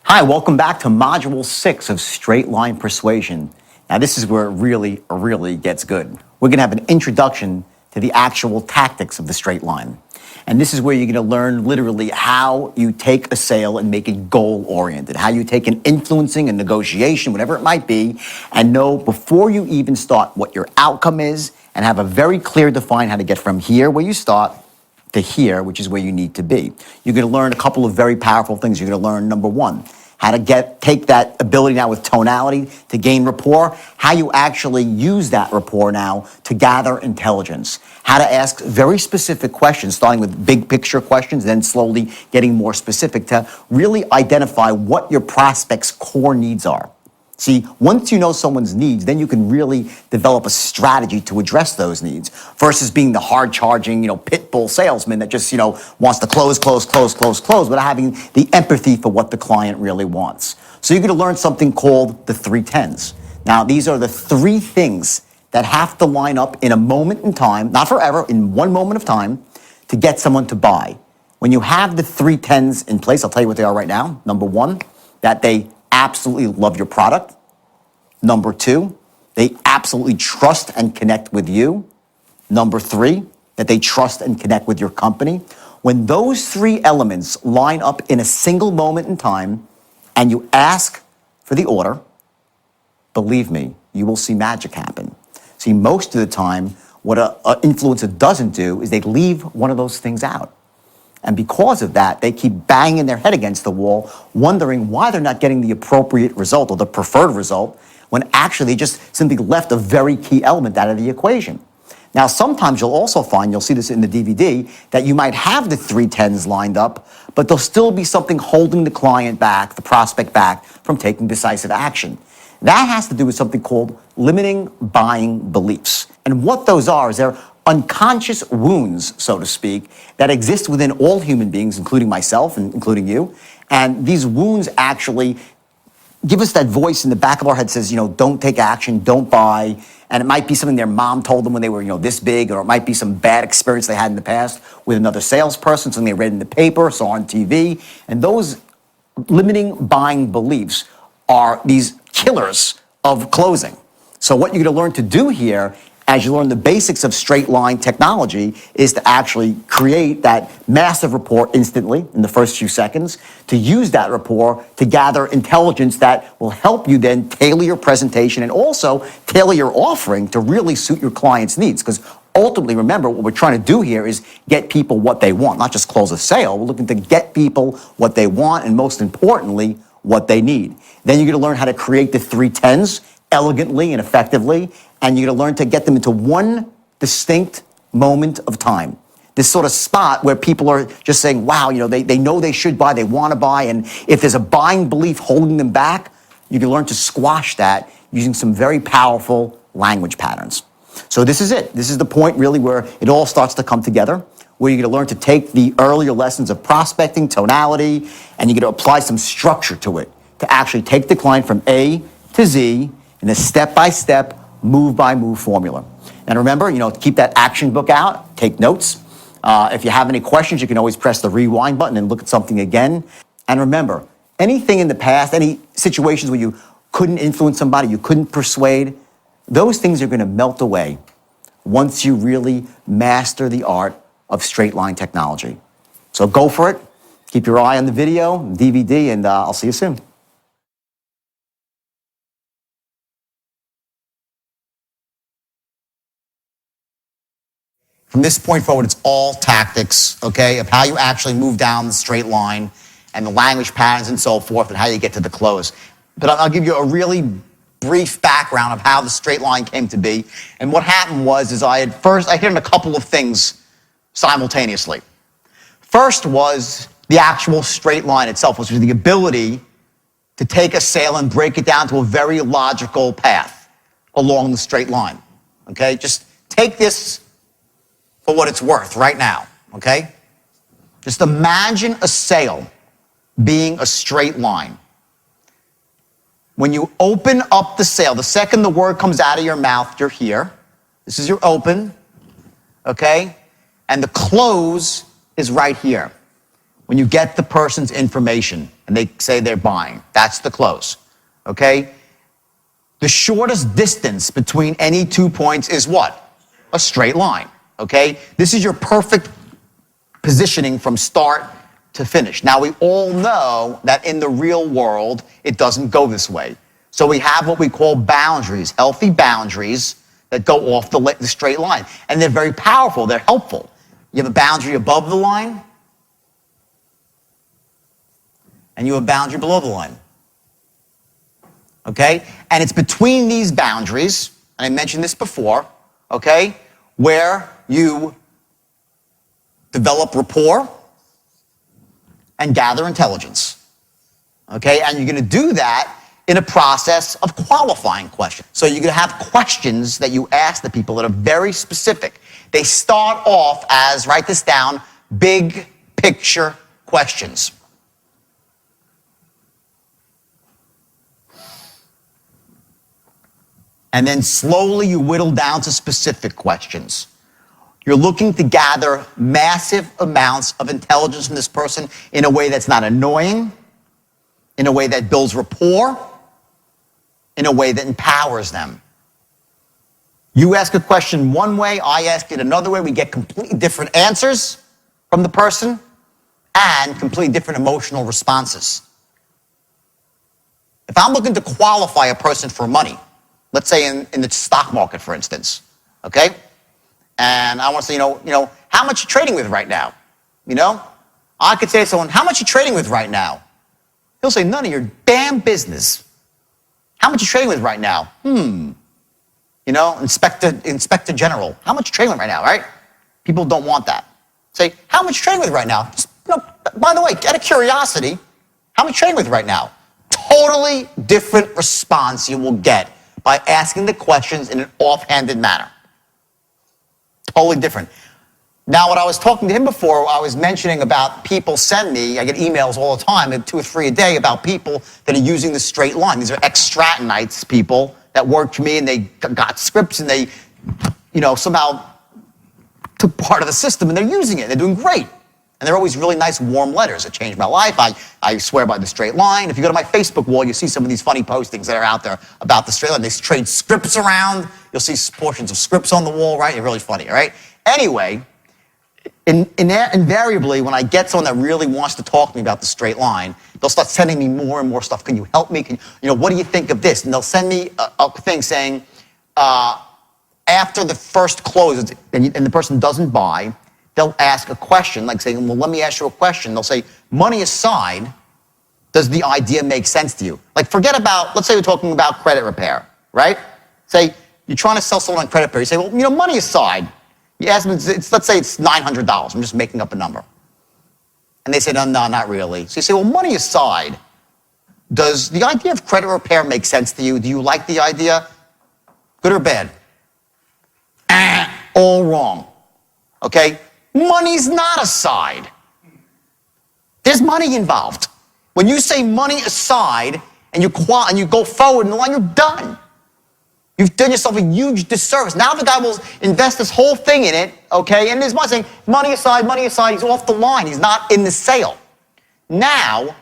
Hi, welcome back to Module 6 of Straight Line Persuasion. Now this is where it really gets good. We're going to have an introduction to the actual tactics of the straight line. And this is where you're going to learn literally how you take a sale and make it goal-oriented, how you take an influencing, a negotiation, whatever it might be, and know before you even start what your outcome is and have a very clear define how to get from here where you start to here, which is where you need to be. You're going to learn a couple of very powerful things. You're going to learn, number one, how to take that ability now with tonality to gain rapport, how you actually use that rapport now to gather intelligence, how to ask very specific questions, starting with big picture questions, then slowly getting more specific to really identify what your prospect's core needs are. See, once you know someone's needs, then you can really develop a strategy to address those needs versus being the hard-charging, pit bull salesman that just, wants to close, without having the empathy for what the client really wants. So you're going to learn something called the 310s. Now, these are the three things that have to line up in a moment in time, not forever, in one moment of time, to get someone to buy. When you have the 310s in place, I'll tell you what they are right now. Number one, that they absolutely love your product. Number two, they absolutely trust and connect with you. Number three, that they trust and connect with your company. When those three elements line up in a single moment in time and you ask for the order, believe me, you will see magic happen. See, most of the time, what an influencer doesn't do is they leave one of those things out. And because of that, they keep banging their head against the wall, wondering why they're not getting the appropriate result or the preferred result, when actually they just simply left a very key element out of the equation. Now, sometimes you'll also find, you'll see this in the DVD, that you might have the 310s lined up, but there'll still be something holding the client back, the prospect back, from taking decisive action. That has to do with something called limiting buying beliefs. And what those are is they're unconscious wounds, so to speak, that exist within all human beings, including myself and including you. And these wounds actually give us that voice in the back of our head that says, don't take action, don't buy. And it might be something their mom told them when they were, this big, or it might be some bad experience they had in the past with another salesperson, something they read in the paper, saw on TV. And those limiting buying beliefs are these killers of closing. So what you're going to learn to do here as you learn the basics of straight line technology is to actually create that massive rapport instantly in the first few seconds, to use that rapport to gather intelligence that will help you then tailor your presentation and also tailor your offering to really suit your client's needs. Because ultimately, remember, what we're trying to do here is get people what they want, not just close a sale. We're looking to get people what they want and, most importantly, what they need. Then you're going to learn how to create the 310s elegantly and effectively, and you're going to learn to get them into one distinct moment of time. This sort of spot where people are just saying, wow, they know they should buy, they want to buy, and if there's a buying belief holding them back, you can learn to squash that using some very powerful language patterns. So this is it. This is the point really where it all starts to come together, where you're going to learn to take the earlier lessons of prospecting, tonality, and you're going to apply some structure to it to actually take the client from A to Z in a step-by-step, move-by-move formula. And remember, keep that action book out, take notes. If you have any questions, you can always press the rewind button and look at something again. And remember, anything in the past, any situations where you couldn't influence somebody, you couldn't persuade, those things are going to melt away once you really master the art of straight line technology. So go for it. Keep your eye on the video, DVD, and I'll see you soon. From this point forward, it's all tactics, okay, of how you actually move down the straight line and the language patterns and so forth and how you get to the close. But I'll give you a really brief background of how the straight line came to be. And what happened was I hit on a couple of things simultaneously. First was the actual straight line itself, which was the ability to take a sale and break it down to a very logical path along the straight line, okay? Just take this for what it's worth right now, okay? Just imagine a sale being a straight line. When you open up the sale, the second the word comes out of your mouth, you're here. This is your open, okay? And the close is right here. when you get the person's information and they say they're buying. That's the close, okay? The shortest distance between any 2 points is what? A straight line, okay? This is your perfect positioning from start to finish. Now, we all know that in the real world, it doesn't go this way. So we have what we call boundaries, healthy boundaries that go off the straight line. And they're very powerful, they're helpful. You have a boundary above the line, and you have a boundary below the line. Okay? And it's between these boundaries, and I mentioned this before, okay, where you develop rapport and gather intelligence. Okay? And you're going to do that in a process of qualifying questions. So you're going to have questions that you ask the people that are very specific. They start off as, write this down, big picture questions. And then slowly you whittle down to specific questions. You're looking to gather massive amounts of intelligence from this person in a way that's not annoying, in a way that builds rapport, in a way that empowers them. You ask a question one way, I ask it another way, we get completely different answers from the person and completely different emotional responses. If I'm looking to qualify a person for money, let's say in the stock market, for instance, okay? And I want to say, how much you trading with right now? I could say to someone, how much you trading with right now? He'll say, none of your damn business. How much you trading with right now? Inspector General. How much you trading with right now, right? People don't want that. Say, how much you trading with right now? Just, by the way, out of curiosity, how much you trading with right now? Totally different response you will get by asking the questions in an offhanded manner. Totally different. Now, what I was talking to him before, I was mentioning about people send me, I get emails all the time, 2 or 3 a day, about people that are using the straight line. These are ex-Stratonites people that worked for me, and they got scripts, and they, somehow took part of the system, and they're using it. They're doing great. And they're always really nice, warm letters. It changed my life. I swear by the straight line. If you go to my Facebook wall, you see some of these funny postings that are out there about the straight line. They trade scripts around. You'll see portions of scripts on the wall, right? They're really funny, all right? Anyway, invariably, when I get someone that really wants to talk to me about the straight line, they'll start sending me more and more stuff. Can you help me? What do you think of this? And they'll send me a thing saying, after the first close, and the person doesn't buy, they'll ask a question, like saying, well, let me ask you a question. They'll say, money aside, does the idea make sense to you? Like, forget about, let's say we're talking about credit repair, right? Say, you're trying to sell someone on credit repair. You say, well, money aside, you ask them, let's say it's $900. I'm just making up a number. And they say, no, not really. So you say, well, money aside, does the idea of credit repair make sense to you? Do you like the idea? Good or bad? All wrong. Okay? Money's not aside. There's money involved. When you say money aside and you go forward in the line, you're done. You've done yourself a huge disservice. Now the guy will invest this whole thing in it, okay? And his money saying, money aside, he's off the line. He's not in the sale. Now,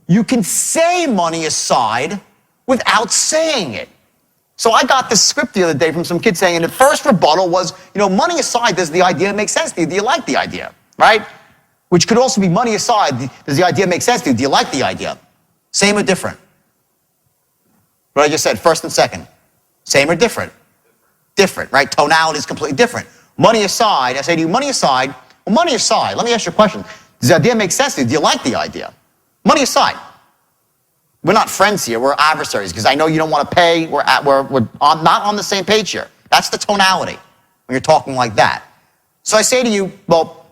you can say money aside without saying it. So I got this script the other day from some kid saying, and the first rebuttal was, money aside, does the idea make sense to you? Do you like the idea, right? Which could also be money aside, does the idea make sense to you? Do you like the idea? Same or different? What I just said, first and second. Same or different? Different, right? Tonality is completely different. Money aside, I say to you, money aside, well, money aside, let me ask you a question. Does the idea make sense to you? Do you like the idea? Money aside. We're not friends here, we're adversaries, because I know you don't want to pay, we're not on the same page here. That's the tonality when you're talking like that. So I say to you, well,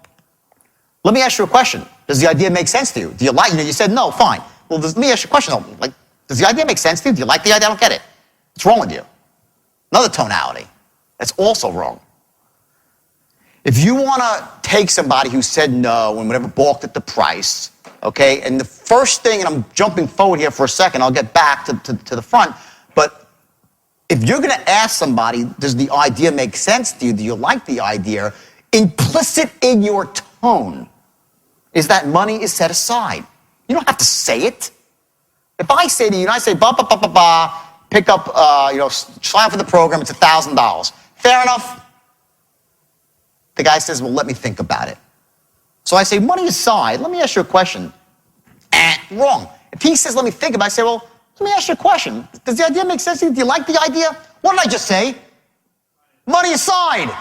let me ask you a question. Does the idea make sense to you? Do you like, you said no, fine. Well, let me ask you a question, like, does the idea make sense to you? Do you like the idea? I don't get it. What's wrong with you? Another tonality. That's also wrong. If you want to take somebody who said no and whatever balked at the price, okay, and the first thing, and I'm jumping forward here for a second, I'll get back to the front, but if you're going to ask somebody, does the idea make sense to you? Do you like the idea? Implicit in your tone is that money is set aside. You don't have to say it. If I say to you, and I say, pick up, sign up for the program, it's $1,000. Fair enough? The guy says, well, let me think about it. So I say, money aside, let me ask you a question. Wrong. If he says, let me think about it, I say, well, let me ask you a question. Does the idea make sense to you? Do you like the idea? What did I just say? Money aside.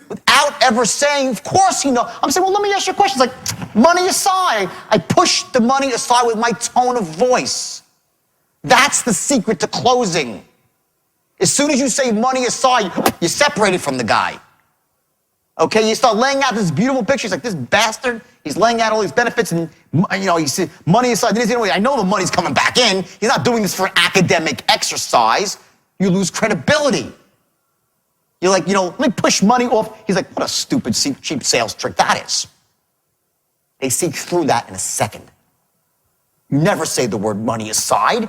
Without ever saying, of course he knows. I'm saying, well, let me ask you a question. It's like, money aside. I push the money aside with my tone of voice. That's the secret to closing. As soon as you say money aside, you're separated from the guy. Okay, you start laying out this beautiful picture. He's like, this bastard, he's laying out all these benefits and, you see money aside. I know the money's coming back in. He's not doing this for academic exercise. You lose credibility. You're like, let me push money off. He's like, what a stupid, cheap sales trick that is. They see through that in a second. You never say the word money aside.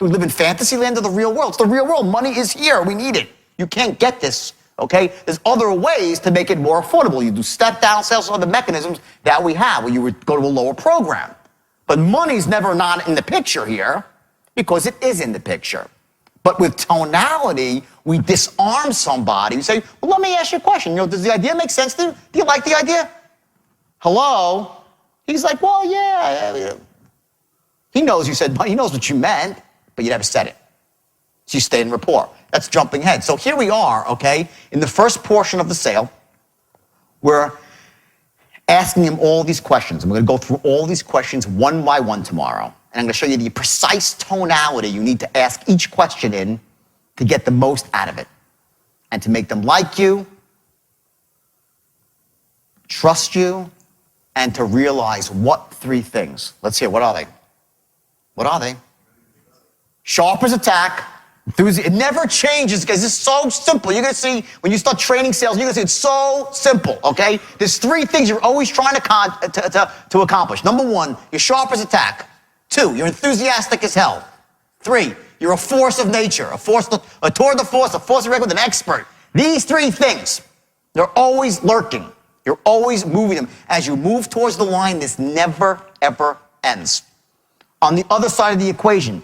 Do we live in fantasy land or the real world? It's the real world. Money is here. We need it. You can't get this, okay? There's other ways to make it more affordable. You do step-down sales, other mechanisms that we have where you would go to a lower program. But money's never not in the picture here because it is in the picture. But with tonality, we disarm somebody. We say, well, let me ask you a question. Does the idea make sense to you? Do you like the idea? Hello? He's like, well, yeah. He knows you said, he knows what you meant, but you never said it. So you stay in rapport. That's jumping ahead. So here we are, okay, in the first portion of the sale. We're asking him all these questions. And we're going to go through all these questions one by one tomorrow. And I'm going to show you the precise tonality you need to ask each question in to get the most out of it and to make them like you, trust you, and to realize what three things. Let's hear, what are they? What are they? Sharp as a tack. It never changes because it's so simple. You're going to see when you start training sales, you're going to see it's so simple, okay? There's three things you're always trying to accomplish. Number one, you're sharp as a tack. Two, you're enthusiastic as hell. Three, you're a force of nature, a tour de force, a force of record, an expert. These three things, they're always lurking. You're always moving them. As you move towards the line, this never, ever ends. On the other side of the equation,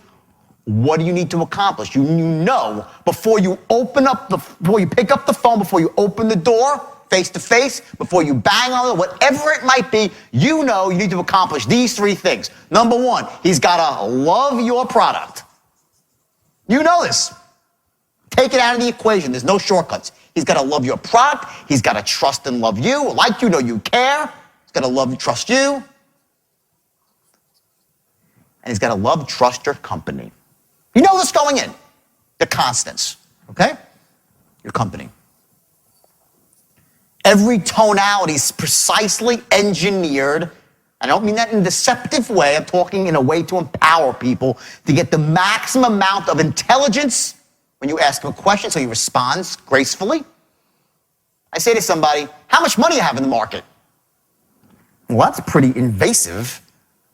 what do you need to accomplish? You know before you pick up the phone, before you open the door, face to face, before you bang on it, whatever it might be, you know you need to accomplish these three things. Number one, he's got to love your product. You know this. Take it out of the equation. There's no shortcuts. He's got to love your product. He's got to trust and love you, like you know you care. He's got to love and trust you. And he's got to love, trust your company. You know this going in. The constants, okay? Your company. Every tonality is precisely engineered. I don't mean that in a deceptive way. I'm talking in a way to empower people to get the maximum amount of intelligence when you ask them a question so he responds gracefully. I say to somebody, how much money do you have in the market? Well, that's pretty invasive.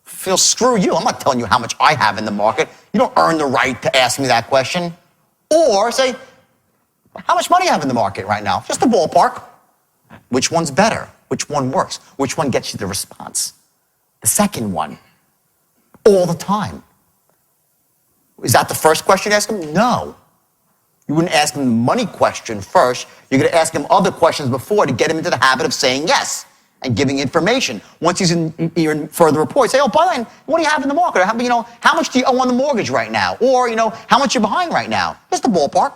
Phil, screw you. I'm not telling you how much I have in the market. You don't earn the right to ask me that question. Or say, how much money do you have in the market right now? Just a ballpark. Which one's better? Which one works? Which one gets you the response? The second one. All the time. Is that the first question you ask him? No. You wouldn't ask him the money question first. You're going to ask him other questions before to get him into the habit of saying yes and giving information. Once he's in further rapport, say, oh, by the way, what do you have in the market? How much do you owe on the mortgage right now? Or, how much you're behind right now? Just a ballpark.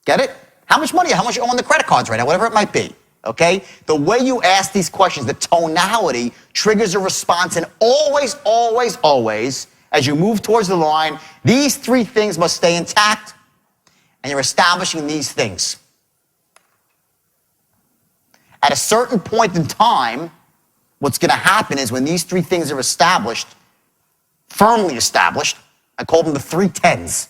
Get it? How much money? How much you owe on the credit cards right now? Whatever it might be. Okay? The way you ask these questions, the tonality triggers a response, and always, always, always, as you move towards the line, these three things must stay intact, and you're establishing these things. At a certain point in time, what's going to happen is when these three things are established, firmly established, I call them the 3 10s.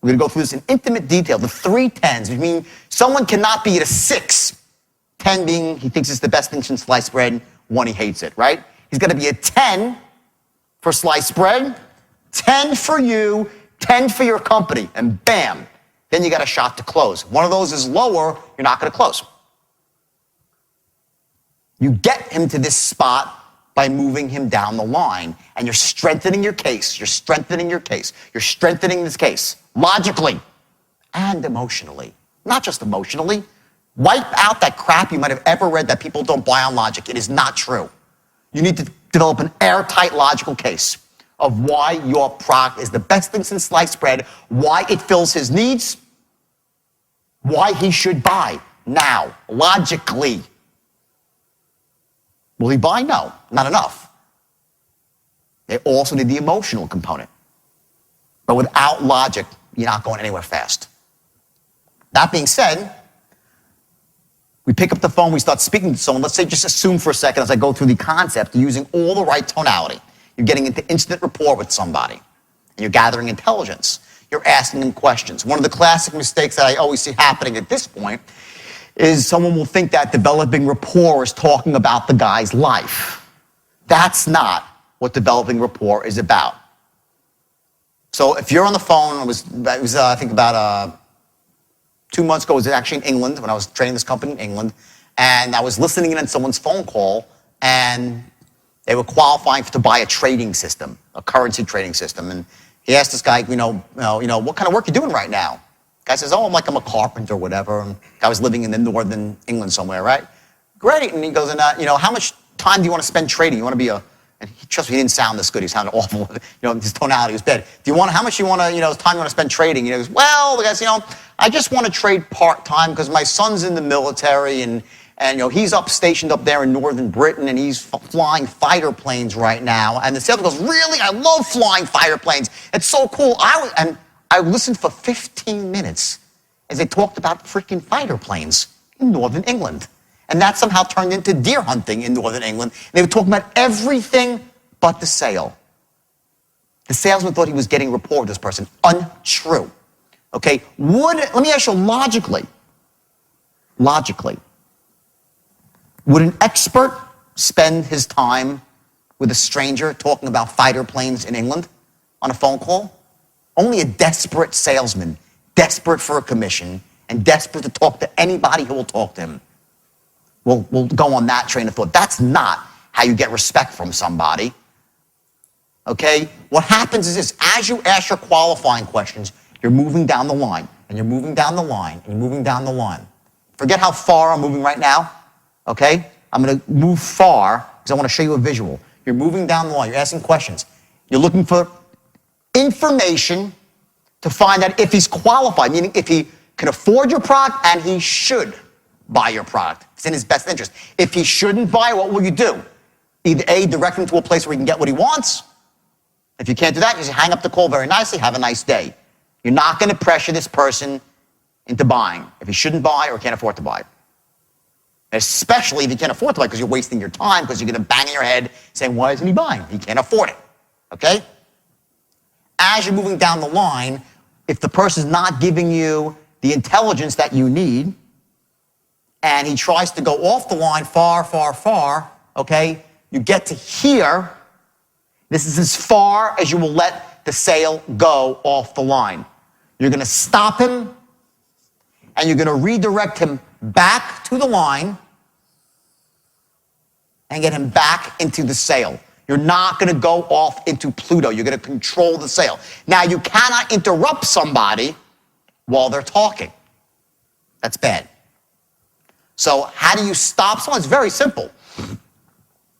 We're going to go through this in intimate detail. The 3 10s, which mean someone cannot be at a 6. 10 being he thinks it's the best thing since sliced bread, 1 he hates it, right? He's got to be a 10 for sliced bread, 10 for you, 10 for your company, and bam, then you got a shot to close. One of those is lower, you're not going to close. You get him to this spot by moving him down the line. And you're strengthening your case. You're strengthening your case. You're strengthening this case logically and emotionally. Not just emotionally. Wipe out that crap you might have ever read that people don't buy on logic. It is not true. You need to develop an airtight logical case of why your product is the best thing since sliced bread, why it fills his needs, why he should buy now, logically. Will he buy? No, not enough. They also need the emotional component. But without logic, you're not going anywhere fast. That being said, we pick up the phone, we start speaking to someone. Let's say, just assume for a second as I go through the concept, using all the right tonality. You're getting into instant rapport with somebody, and you're gathering intelligence. You're asking them questions. One of the classic mistakes that I always see happening at this point is someone will think that developing rapport is talking about the guy's life. That's not what developing rapport is about. So if you're on the phone, it was I think about 2 months ago, it was actually in England when I was training this company in England, and I was listening in on someone's phone call, and they were qualifying to buy a trading system, a currency trading system, and he asked this guy, what kind of work are you doing right now? Guy says, I'm a carpenter or whatever. And guy was living in the northern England somewhere, right? Great. And he goes, how much time do you want to spend trading? You want to be and trust me, he didn't sound this good. He sounded awful. His tonality was bad. How much time you want to spend trading? He goes, well, the guy says, I just want to trade part-time because my son's in the military and he's stationed up there in northern Britain and he's flying fighter planes right now. And the salesman goes, really? I love flying fighter planes. It's so cool. I listened for 15 minutes as they talked about freaking fighter planes in northern England. And that somehow turned into deer hunting in northern England. And they were talking about everything but the sale. The salesman thought he was getting rapport with this person. Untrue. Okay? Let me ask you logically, would an expert spend his time with a stranger talking about fighter planes in England on a phone call? Only a desperate salesman, desperate for a commission, and desperate to talk to anybody who will talk to him will go on that train of thought. That's not how you get respect from somebody. Okay? What happens is this. As you ask your qualifying questions, you're moving down the line, and you're moving down the line, and you're moving down the line. Forget how far I'm moving right now. Okay? I'm going to move far because I want to show you a visual. You're moving down the line. You're asking questions. You're looking for information to find out if he's qualified, meaning if he can afford your product and he should buy your product. It's in his best interest. If he shouldn't buy, what will you do? Either A, direct him to a place where he can get what he wants. If you can't do that, you just hang up the call very nicely, have a nice day. You're not going to pressure this person into buying if he shouldn't buy or can't afford to buy. Especially if he can't afford to buy because you're wasting your time because you're going to bang in your head saying, why isn't he buying? He can't afford it. Okay? As you're moving down the line, if the person's not giving you the intelligence that you need, and he tries to go off the line far, far, far, okay, you get to here. This is as far as you will let the sale go off the line. You're going to stop him, and you're going to redirect him back to the line and get him back into the sale. You're not going to go off into Pluto. You're going to control the sale. Now, you cannot interrupt somebody while they're talking. That's bad. So how do you stop someone? It's very simple.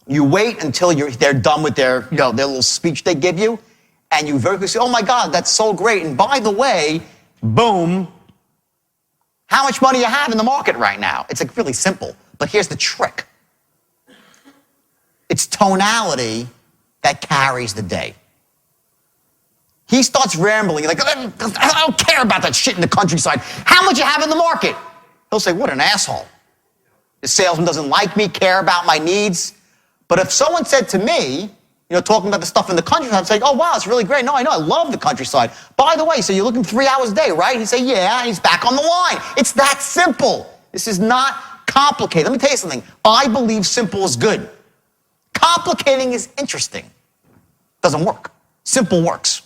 You wait until they're done with their little speech they give you, and you very quickly say, oh my God, that's so great. And by the way, boom, how much money you have in the market right now? It's really simple. But here's the trick. It's tonality that carries the day. He starts rambling, like, I don't care about that shit in the countryside. How much you have in the market? He'll say, what an asshole. The salesman doesn't like me, care about my needs. But if someone said to me, talking about the stuff in the countryside, I'd say, oh, wow, it's really great. No, I know, I love the countryside. By the way, so you're looking 3 hours a day, right? He'd say, yeah, and he's back on the line. It's that simple. This is not complicated. Let me tell you something. I believe simple is good. Complicating is interesting. Doesn't work. Simple works.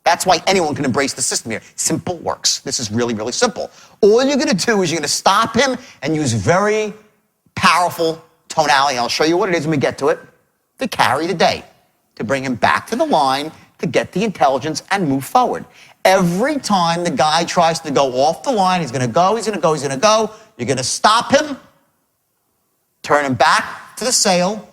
That's why anyone can embrace the system here. Simple works. This is really, really simple. All you're going to do is you're going to stop him and use very powerful tonality, I'll show you what it is when we get to it, to carry the day, to bring him back to the line, to get the intelligence and move forward. Every time the guy tries to go off the line, he's going to go, you're going to stop him, turn him back to the sail,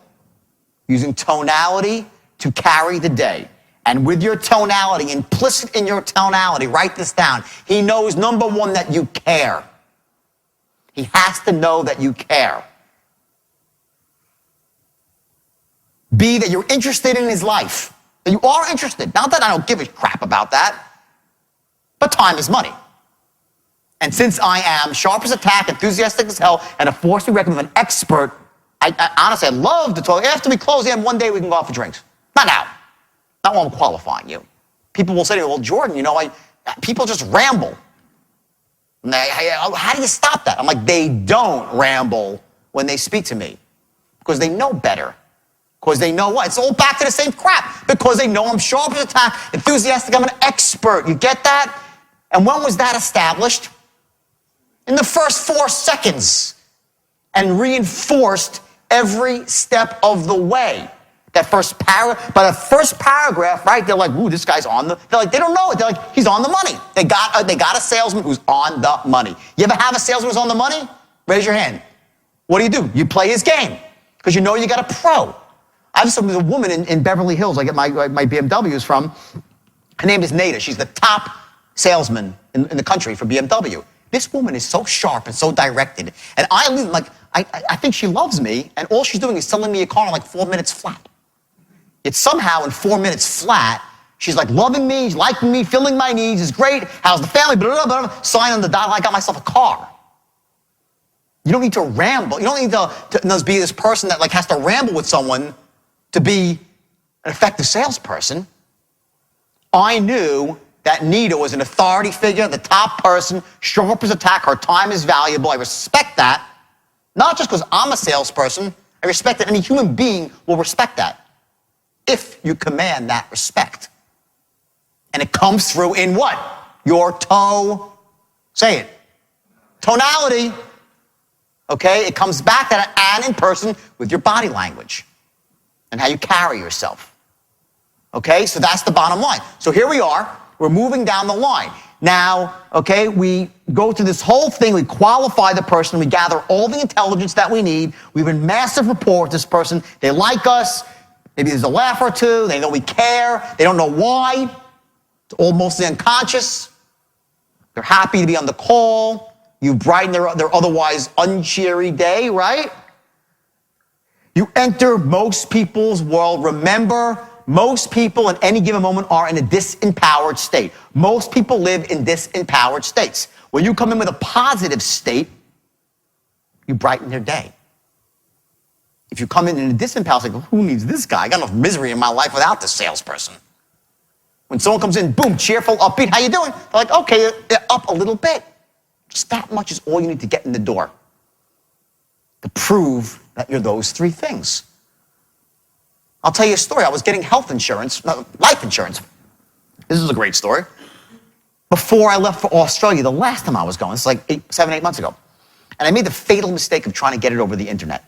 using tonality to carry the day. And with your tonality, implicit in your tonality, write this down. He knows, number one, that you care. He has to know that you care. B, that you're interested in his life. That you are interested. Not that I don't give a crap about that, but time is money. And since I am sharp as a tack, enthusiastic as hell, and a force to be reckoned with, an expert, I honestly, I'd love to talk. After we close, one day we can go out for drinks. Not now. Not while I'm qualifying you. People will say to me, well, Jordan, people just ramble. And how do you stop that? I'm like, they don't ramble when they speak to me because they know better. Because they know what? It's all back to the same crap. Because they know I'm sharp as a tack, enthusiastic, I'm an expert. You get that? And when was that established? In the first 4 seconds. And reinforced every step of the way. That first paragraph, by the first paragraph, right? They're like, ooh, this guy's they don't know it. They're like, he's on the money. They got a salesman who's on the money. You ever have a salesman who's on the money? Raise your hand. What do? You play his game because you know you got a pro. I have a woman in Beverly Hills I get my BMWs from. Her name is Nada. She's the top salesman in the country for BMW. This woman is so sharp and so directed. And I think she loves me, and all she's doing is selling me a car in like 4 minutes flat. It's somehow in 4 minutes flat, she's like loving me, liking me, filling my needs, is great. How's the family? Blah, blah, blah. Sign on the dot. I got myself a car. You don't need to ramble. You don't need to be this person that has to ramble with someone to be an effective salesperson. I knew that Nita was an authority figure, the top person, sharp as a tack. Her time is valuable. I respect that. Not just because I'm a salesperson. I respect that any human being will respect that. If you command that respect. And it comes through in what? Your say it. Tonality. Okay? It comes back to and in person with your body language and how you carry yourself. Okay? So that's the bottom line. So here we are. We're moving down the line. Now, okay, we go through this whole thing. We qualify the person. We gather all the intelligence that we need. We have a massive rapport with this person. They like us. Maybe there's a laugh or two. They know we care. They don't know why. It's all mostly unconscious. They're happy to be on the call. You brighten their otherwise uncheery day, right? You enter most people's world. Remember, most people in any given moment are in a disempowered state. Most people live in disempowered states. When you come in with a positive state, you brighten their day. If you come in a disempowered state, who needs this guy? I got enough misery in my life without this salesperson. When someone comes in, boom, cheerful, upbeat, how you doing? They're like, okay, up a little bit. Just that much is all you need to get in the door to prove that you're those 3 things. I'll tell you a story. I was getting life insurance. This is a great story. Before I left for Australia, the last time I was going, it's like 7, 8 months ago. And I made the fatal mistake of trying to get it over the internet.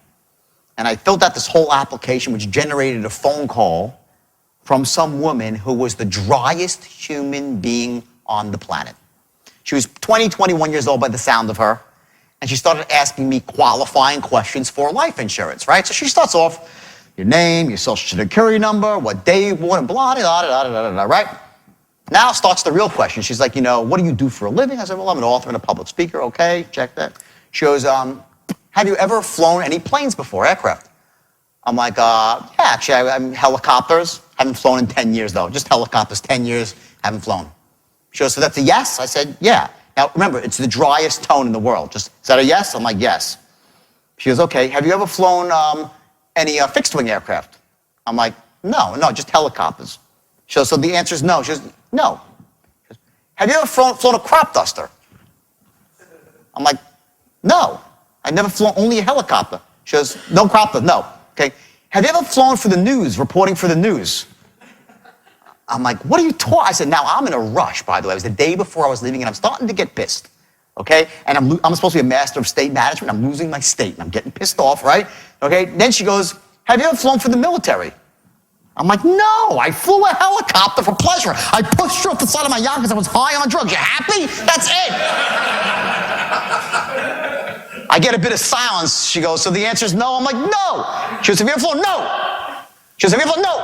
And I filled out this whole application, which generated a phone call from some woman who was the driest human being on the planet. She was 20, 21 years old by the sound of her. And she started asking me qualifying questions for life insurance, right? So she starts off, your name, your social security number, what day you were born, and blah, blah, blah, blah, blah, right? Now starts the real question. She's like, what do you do for a living? I said, well, I'm an author and a public speaker. Okay, check that. She goes, have you ever flown any planes before, aircraft? I'm like, yeah, actually, I'm helicopters. Haven't flown in 10 years, though. Just helicopters, 10 years, haven't flown. She goes, so that's a yes? I said, yeah. Now, remember, it's the driest tone in the world. Is that a yes? I'm like, yes. She goes, okay, have you ever flown any fixed-wing aircraft? I'm like, no, just helicopters. She goes, so the answer is no. She goes, no. She goes, have you ever flown a crop duster? I'm like, no. I've never flown, only a helicopter. She goes, no crop duster, no. Okay. Have you ever flown for the news, reporting for the news? I'm like, what are you talking? I said, now I'm in a rush, by the way. It was the day before I was leaving, and I'm starting to get pissed. okay? And I'm supposed to be a master of state management. I'm losing my state, and I'm getting pissed off, right? Okay, then she goes, have you ever flown for the military? I'm like, no, I flew a helicopter for pleasure. I pushed her off the side of my yacht because I was high on drugs. You happy? That's it. I get a bit of silence. She goes, so the answer is no? I'm like, no. She goes, have you ever flown? No. She goes, have you ever flown? No.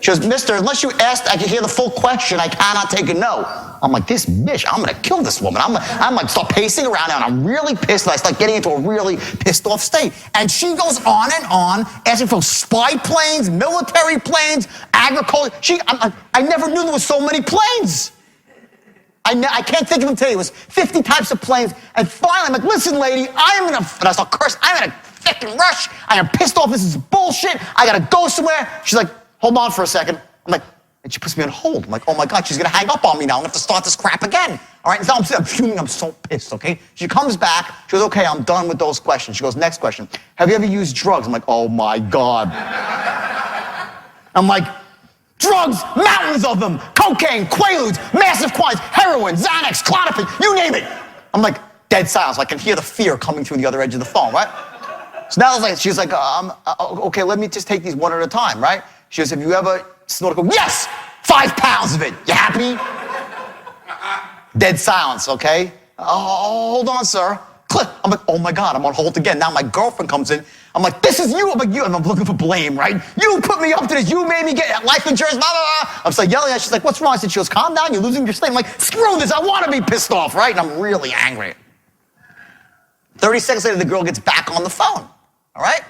She goes, mister, unless you asked, I can hear the full question. I cannot take a no. I'm like, this bitch, I'm going to kill this woman. I'm like, start pacing around now, and I'm really pissed. And I start getting into a really pissed off state. And she goes on and on, asking for spy planes, military planes, agriculture. I never knew there was so many planes. I can't think of them today. It was 50 types of planes. And finally, I'm like, listen, lady, and I start cursing. I'm in a fucking rush. I am pissed off. This is bullshit. I got to go somewhere. She's like, hold on for a second. I'm like, and she puts me on hold. I'm like, oh my God, she's going to hang up on me now. I'm going to have to start this crap again. All right, now I'm fuming. I'm so pissed, okay? She comes back. She goes, okay, I'm done with those questions. She goes, next question. Have you ever used drugs? I'm like, oh my God. I'm like, drugs, mountains of them. Cocaine, Quaaludes, massive quantities, heroin, Xanax, Clonopin, you name it. I'm like, dead silence. I can hear the fear coming through the other edge of the phone, right? So now she's like, okay, let me just take these one at a time, right? She goes, have you ever snorted coke? Yes! 5 pounds of it. You happy? Dead silence, okay? Oh, hold on, sir. Click. I'm like, oh my God, I'm on hold again. Now my girlfriend comes in. I'm like, this is you. I'm like, you. And I'm looking for blame, right? You put me up to this. You made me get life insurance, blah, blah, blah. I'm like yelling at her. She's like, what's wrong? I said, she goes, calm down. You're losing your state. I'm like, screw this. I want to be pissed off, right? And I'm really angry. 30 seconds later, the girl gets back on the phone, all right?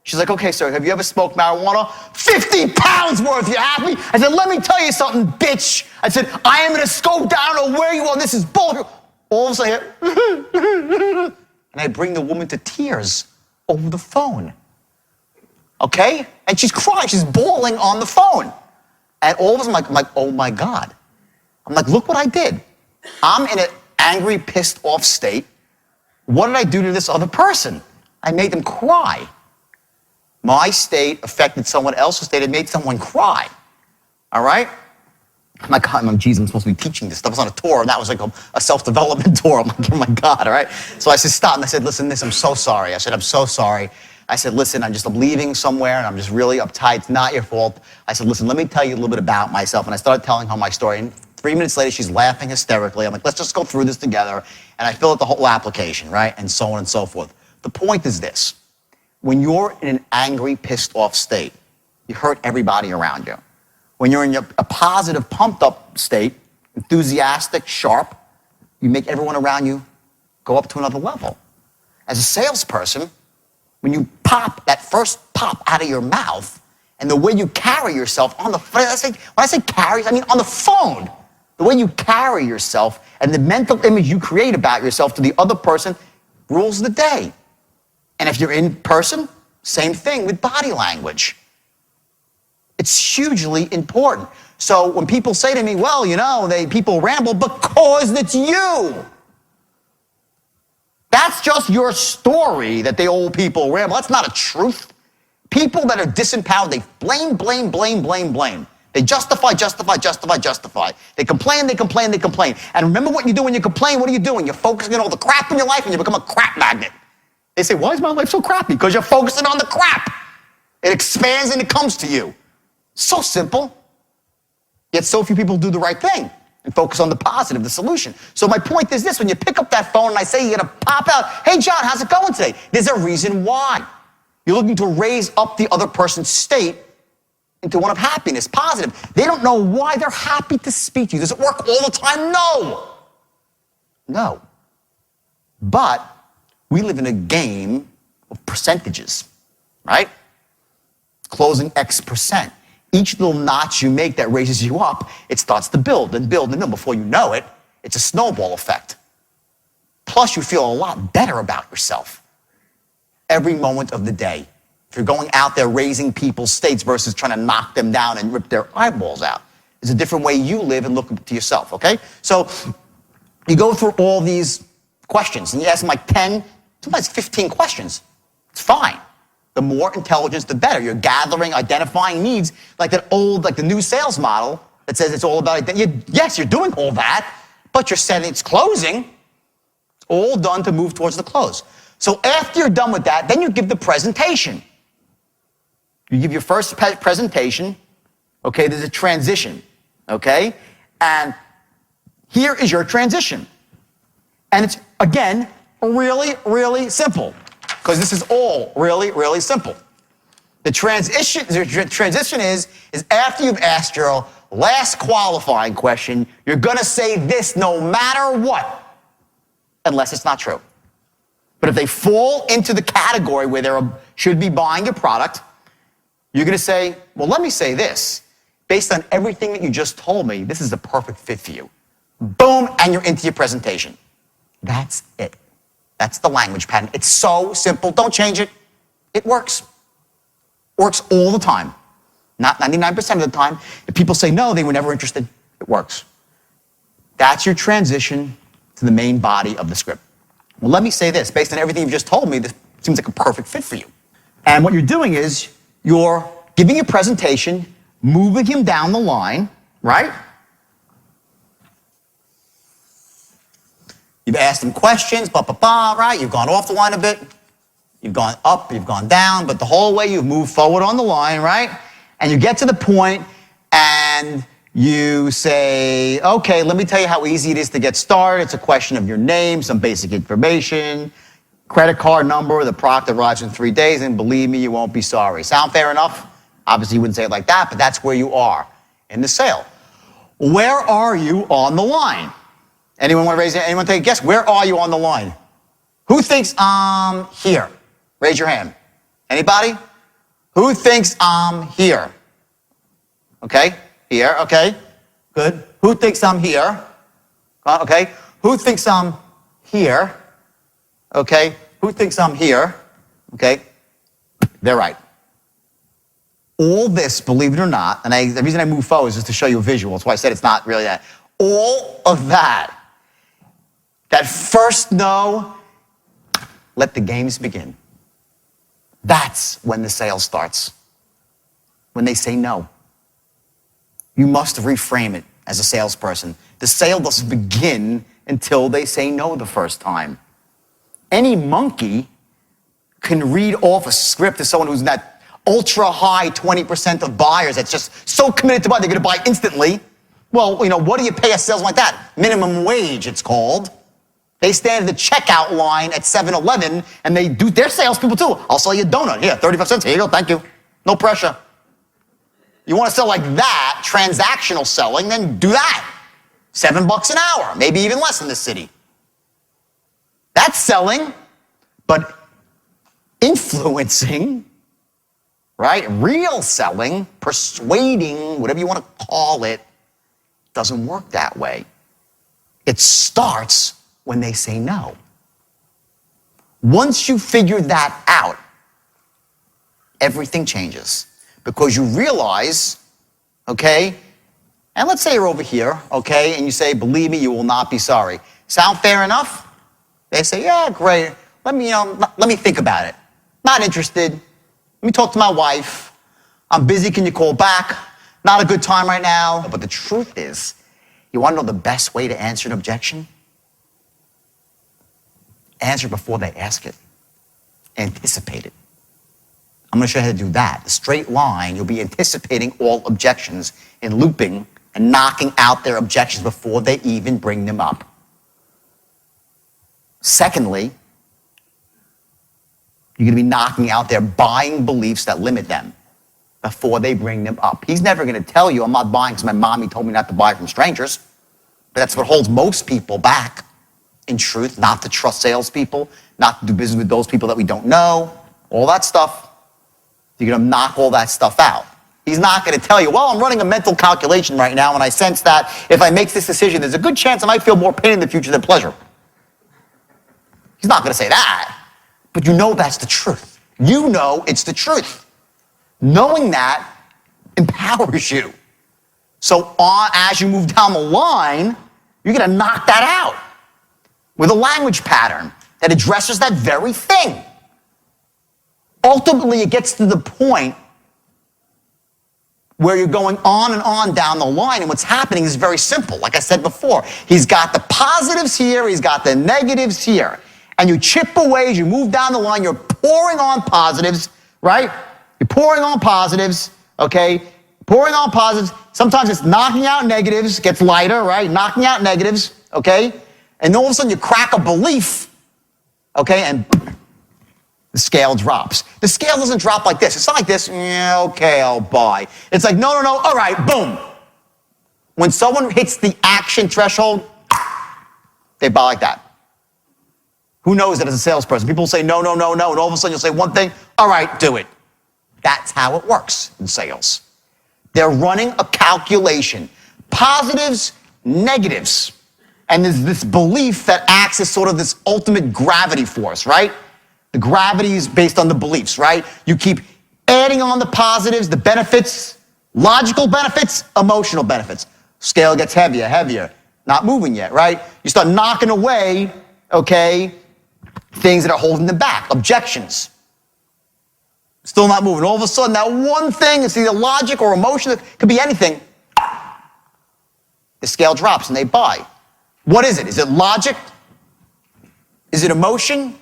She's like, okay, sir, have you ever smoked marijuana? 50 pounds worth, you happy? I said, let me tell you something, bitch. I said, I am going to scope down. I don't know where you are. This is bullshit. All of a sudden, and I bring the woman to tears over the phone. Okay? And she's crying. She's bawling on the phone. And all of a sudden, I'm like, oh my God. I'm like, look what I did. I'm in an angry, pissed off state. What did I do to this other person? I made them cry. My state affected someone else's state. It made someone cry. All right? I'm like, geez, I'm supposed to be teaching this stuff. I was on a tour, and that was like a self-development tour. I'm like, oh my God, all right? So I said, stop. And I said, listen, I'm so sorry. I said, I'm so sorry. I said, listen, I'm leaving somewhere, and I'm just really uptight. It's not your fault. I said, listen, let me tell you a little bit about myself. And I started telling her my story. And 3 minutes later, she's laughing hysterically. I'm like, let's just go through this together. And I fill out the whole application, right? And so on and so forth. The point is this. When you're in an angry, pissed off state, you hurt everybody around you. When you're in a positive, pumped up state, enthusiastic, sharp, you make everyone around you go up to another level. As a salesperson, when you pop that first pop out of your mouth and the way you carry yourself on the phone, when I say carry, I mean on the phone, the way you carry yourself and the mental image you create about yourself to the other person rules the day. And if you're in person, same thing with body language. It's hugely important. So when people say to me, well, you know, people ramble because it's you. That's just your story that the old people ramble. That's not a truth. People that are disempowered, they blame. They justify. They complain. And remember what you do when you complain? What are you doing? You're focusing on all the crap in your life and you become a crap magnet. They say, why is my life so crappy? Because you're focusing on the crap. It expands and it comes to you. So simple. Yet so few people do the right thing and focus on the positive, the solution. So my point is this, when you pick up that phone and I say you're going to pop out, hey, John, how's it going today? There's a reason why. You're looking to raise up the other person's state into one of happiness, positive. They don't know why they're happy to speak to you. Does it work all the time? No. But we live in a game of percentages, right? Closing X percent. Each little notch you make that raises you up, it starts to build and build and build. Before you know it, it's a snowball effect. Plus, you feel a lot better about yourself every moment of the day. If you're going out there raising people's states versus trying to knock them down and rip their eyeballs out, it's a different way you live and look to yourself, okay? So you go through all these questions and you ask them like 10, sometimes 15 questions. It's fine. The more intelligence, the better. You're gathering, identifying needs, like the new sales model that says it's all about, yes, you're doing all that, but you're setting, it's closing. all done to move towards the close. So after you're done with that, then you give the presentation. You give your first presentation, okay, there's a transition, okay? And here is your transition. And it's, again, really, really simple, because this is all really, really simple. The transition is after you've asked your last qualifying question, you're going to say this no matter what, unless it's not true. But if they fall into the category where they should be buying your product, you're going to say, well, let me say this. Based on everything that you just told me, this is the perfect fit for you. Boom, and you're into your presentation. That's it. That's the language pattern. It's so simple. Don't change it. It works. Works all the time. Not 99% of the time. If people say no, they were never interested, it works. That's your transition to the main body of the script. Well, let me say this. Based on everything you've just told me, this seems like a perfect fit for you. And what you're doing is you're giving a presentation, moving him down the line, right? You've asked him questions, right? You've gone off the line a bit. You've gone up, you've gone down, but the whole way you've moved forward on the line, right? And you get to the point and you say, okay, let me tell you how easy it is to get started. It's a question of your name, some basic information, credit card number, the product arrives in 3 days, and believe me, you won't be sorry. Sound fair enough? Obviously, you wouldn't say it like that, but that's where you are in the sale. Where are you on the line? Anyone want to raise it? Anyone take a guess? Where are you on the line? Who thinks I'm here? Raise your hand. Anybody? Who thinks I'm here? Okay, here, okay, good. Who thinks I'm here? Okay, who thinks I'm here? Okay, who thinks I'm here? Okay, they're right. All this, believe it or not, and the reason I move forward is just to show you a visual. That's why I said it's not really that. All of that first no, let the games begin. That's when the sale starts. When they say no. You must reframe it as a salesperson. The sale doesn't begin until they say no the first time. Any monkey can read off a script to someone who's in that ultra high 20% of buyers that's just so committed to buy, they're going to buy instantly. Well, what do you pay a salesman like that? Minimum wage, it's called. They stand at the checkout line at 7-Eleven, and they're salespeople too. I'll sell you a donut. Here, 35 cents. Here you go. Thank you. No pressure. You want to sell like that, transactional selling, then do that. $7 an hour, maybe even less in this city. That's selling, but influencing, right? Real selling, persuading, whatever you want to call it, doesn't work that way. It starts when they say no. Once you figure that out, everything changes. Because you realize, okay, and let's say you're over here, okay, and you say, believe me, you will not be sorry. Sound fair enough? They say, yeah, great. Let me think about it. Not interested. Let me talk to my wife. I'm busy, can you call back? Not a good time right now. But the truth is, you want to know the best way to answer an objection? Answer before they ask it. Anticipate it. I'm going to show you how to do that. The straight line, you'll be anticipating all objections and looping and knocking out their objections before they even bring them up. Secondly, you're going to be knocking out their buying beliefs that limit them before they bring them up. He's never going to tell you, I'm not buying because my mommy told me not to buy from strangers. But that's what holds most people back, in truth, not to trust salespeople, not to do business with those people that we don't know, all that stuff. You're going to knock all that stuff out. He's not going to tell you, well, I'm running a mental calculation right now, and I sense that if I make this decision, there's a good chance I might feel more pain in the future than pleasure. He's not going to say that, but you know that's the truth. You know it's the truth. Knowing that empowers you. So as you move down the line, you're going to knock that out with a language pattern that addresses that very thing. Ultimately, it gets to the point where you're going on and on down the line, and what's happening is very simple. Like I said before, he's got the positives here, he's got the negatives here. And you chip away as you move down the line, you're pouring on positives, right? You're pouring on positives, okay? Pouring on positives. Sometimes it's knocking out negatives, gets lighter, right? Knocking out negatives, okay? And all of a sudden you crack a belief, okay? And the scale drops. The scale doesn't drop like this. It's not like this, yeah, okay, I'll buy. It's like, no, all right, boom. When someone hits the action threshold, they buy like that. Who knows that as a salesperson? People say no, and all of a sudden you'll say one thing, all right, do it. That's how it works in sales. They're running a calculation. Positives, negatives. And there's this belief that acts as sort of this ultimate gravity force, right? The gravity is based on the beliefs, right? You keep adding on the positives, the benefits, logical benefits, emotional benefits. Scale gets heavier, not moving yet, right? You start knocking away, okay, things that are holding them back, objections. Still not moving. All of a sudden, that one thing, it's either logic or emotion, it could be anything. The scale drops and they buy. What is it? Is it logic? Is it emotion?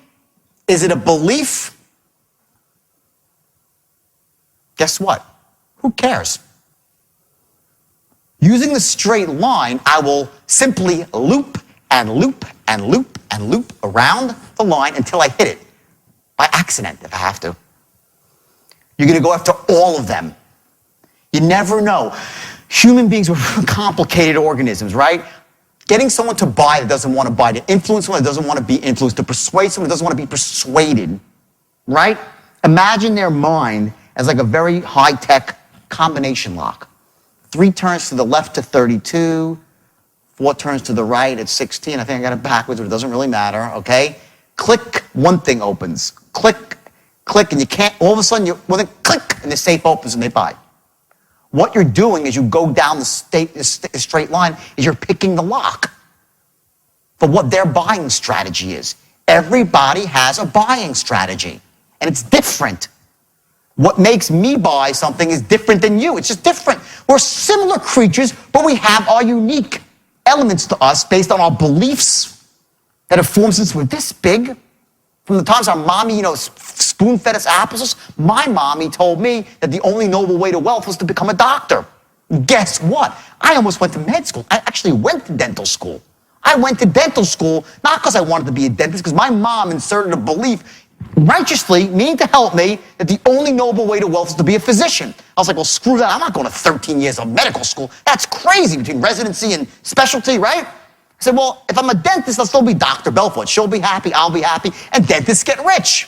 Is it a belief? Guess what? Who cares? Using the straight line, I will simply loop and loop and loop and loop around the line until I hit it. By accident, if I have to. You're going to go after all of them. You never know. Human beings are complicated organisms, right? Getting someone to buy that doesn't want to buy, to influence someone that doesn't want to be influenced, to persuade someone that doesn't want to be persuaded, right? Imagine their mind as like a very high-tech combination lock. 3 turns to the left to 32, 4 turns to the right at 16. I think I got it backwards, but it doesn't really matter, okay? Click, one thing opens. Click, click, and you can't, all of a sudden, then click, and the safe opens and they buy. What you're doing as you go down the straight line is you're picking the lock for what their buying strategy is. Everybody has a buying strategy, and it's different. What makes me buy something is different than you. It's just different. We're similar creatures, but we have our unique elements to us based on our beliefs that have formed since we're this big. From the times our mommy, spoon-fed us apples, my mommy told me that the only noble way to wealth was to become a doctor. Guess what? I almost went to med school. I actually went to dental school. I went to dental school not because I wanted to be a dentist, because my mom inserted a belief, righteously, meaning to help me, that the only noble way to wealth is to be a physician. I was like, well, screw that. I'm not going to 13 years of medical school. That's crazy, between residency and specialty, right? I said, well, if I'm a dentist, I'll still be Dr. Belfort. She'll be happy, I'll be happy, and dentists get rich.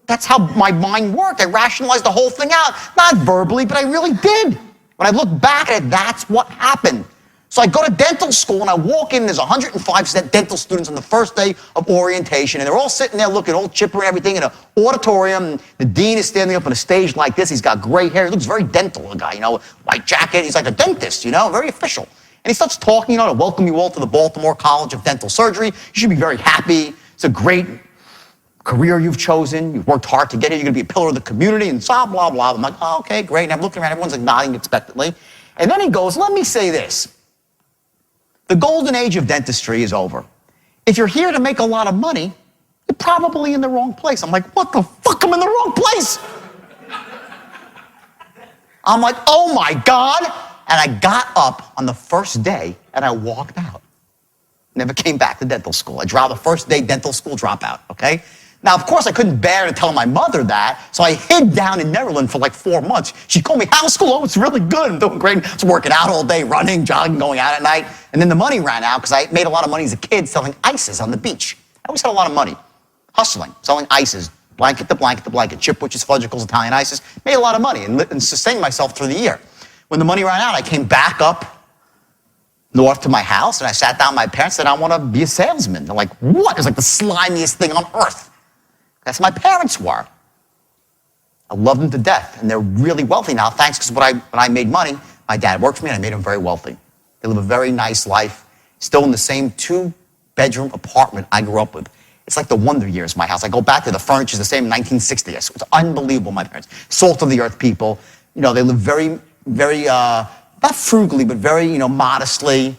That's how my mind worked. I rationalized the whole thing out. Not verbally, but I really did. When I look back at it, that's what happened. So I go to dental school, and I walk in, and there's 105 dental students on the first day of orientation, and they're all sitting there looking all chipper and everything in an auditorium. And the dean is standing up on a stage like this. He's got gray hair. He looks very dental, a guy, white jacket. He's like a dentist, very official. And he starts talking, to welcome you all to the Baltimore College of Dental Surgery. You should be very happy. It's a great career you've chosen. You've worked hard to get here. You're going to be a pillar of the community and blah, blah, blah. I'm like, oh, okay, great. And I'm looking around. Everyone's like nodding expectantly. And then he goes, let me say this. The golden age of dentistry is over. If you're here to make a lot of money, you're probably in the wrong place. I'm like, what the fuck? I'm in the wrong place. I'm like, oh my God. And I got up on the first day and I walked out. Never came back to dental school. I dropped the first day dental school dropout, okay? Now, of course, I couldn't bear to tell my mother that, so I hid down in Maryland for like 4 months. She called me, how's school? Oh, it's really good. I'm doing great. I was working out all day, running, jogging, going out at night. And then the money ran out because I made a lot of money as a kid selling ices on the beach. I always had a lot of money. Hustling, selling ices, blanket to blanket to blanket, chipwiches, fudgicles, Italian ices. Made a lot of money and sustained myself through the year. When the money ran out, I came back up north to my house, and I sat down with my parents and said, I want to be a salesman. They're like, what? It was like the slimiest thing on earth. That's my parents were. I love them to death, and they're really wealthy now, thanks, because when I made money, my dad worked for me, and I made him very wealthy. They live a very nice life, still in the same 2-bedroom apartment I grew up with. It's like the wonder years, my house. I go back there, the furniture's the same in 1960. It's unbelievable, my parents. Salt of the earth people. They live very very, not frugally, but very, modestly.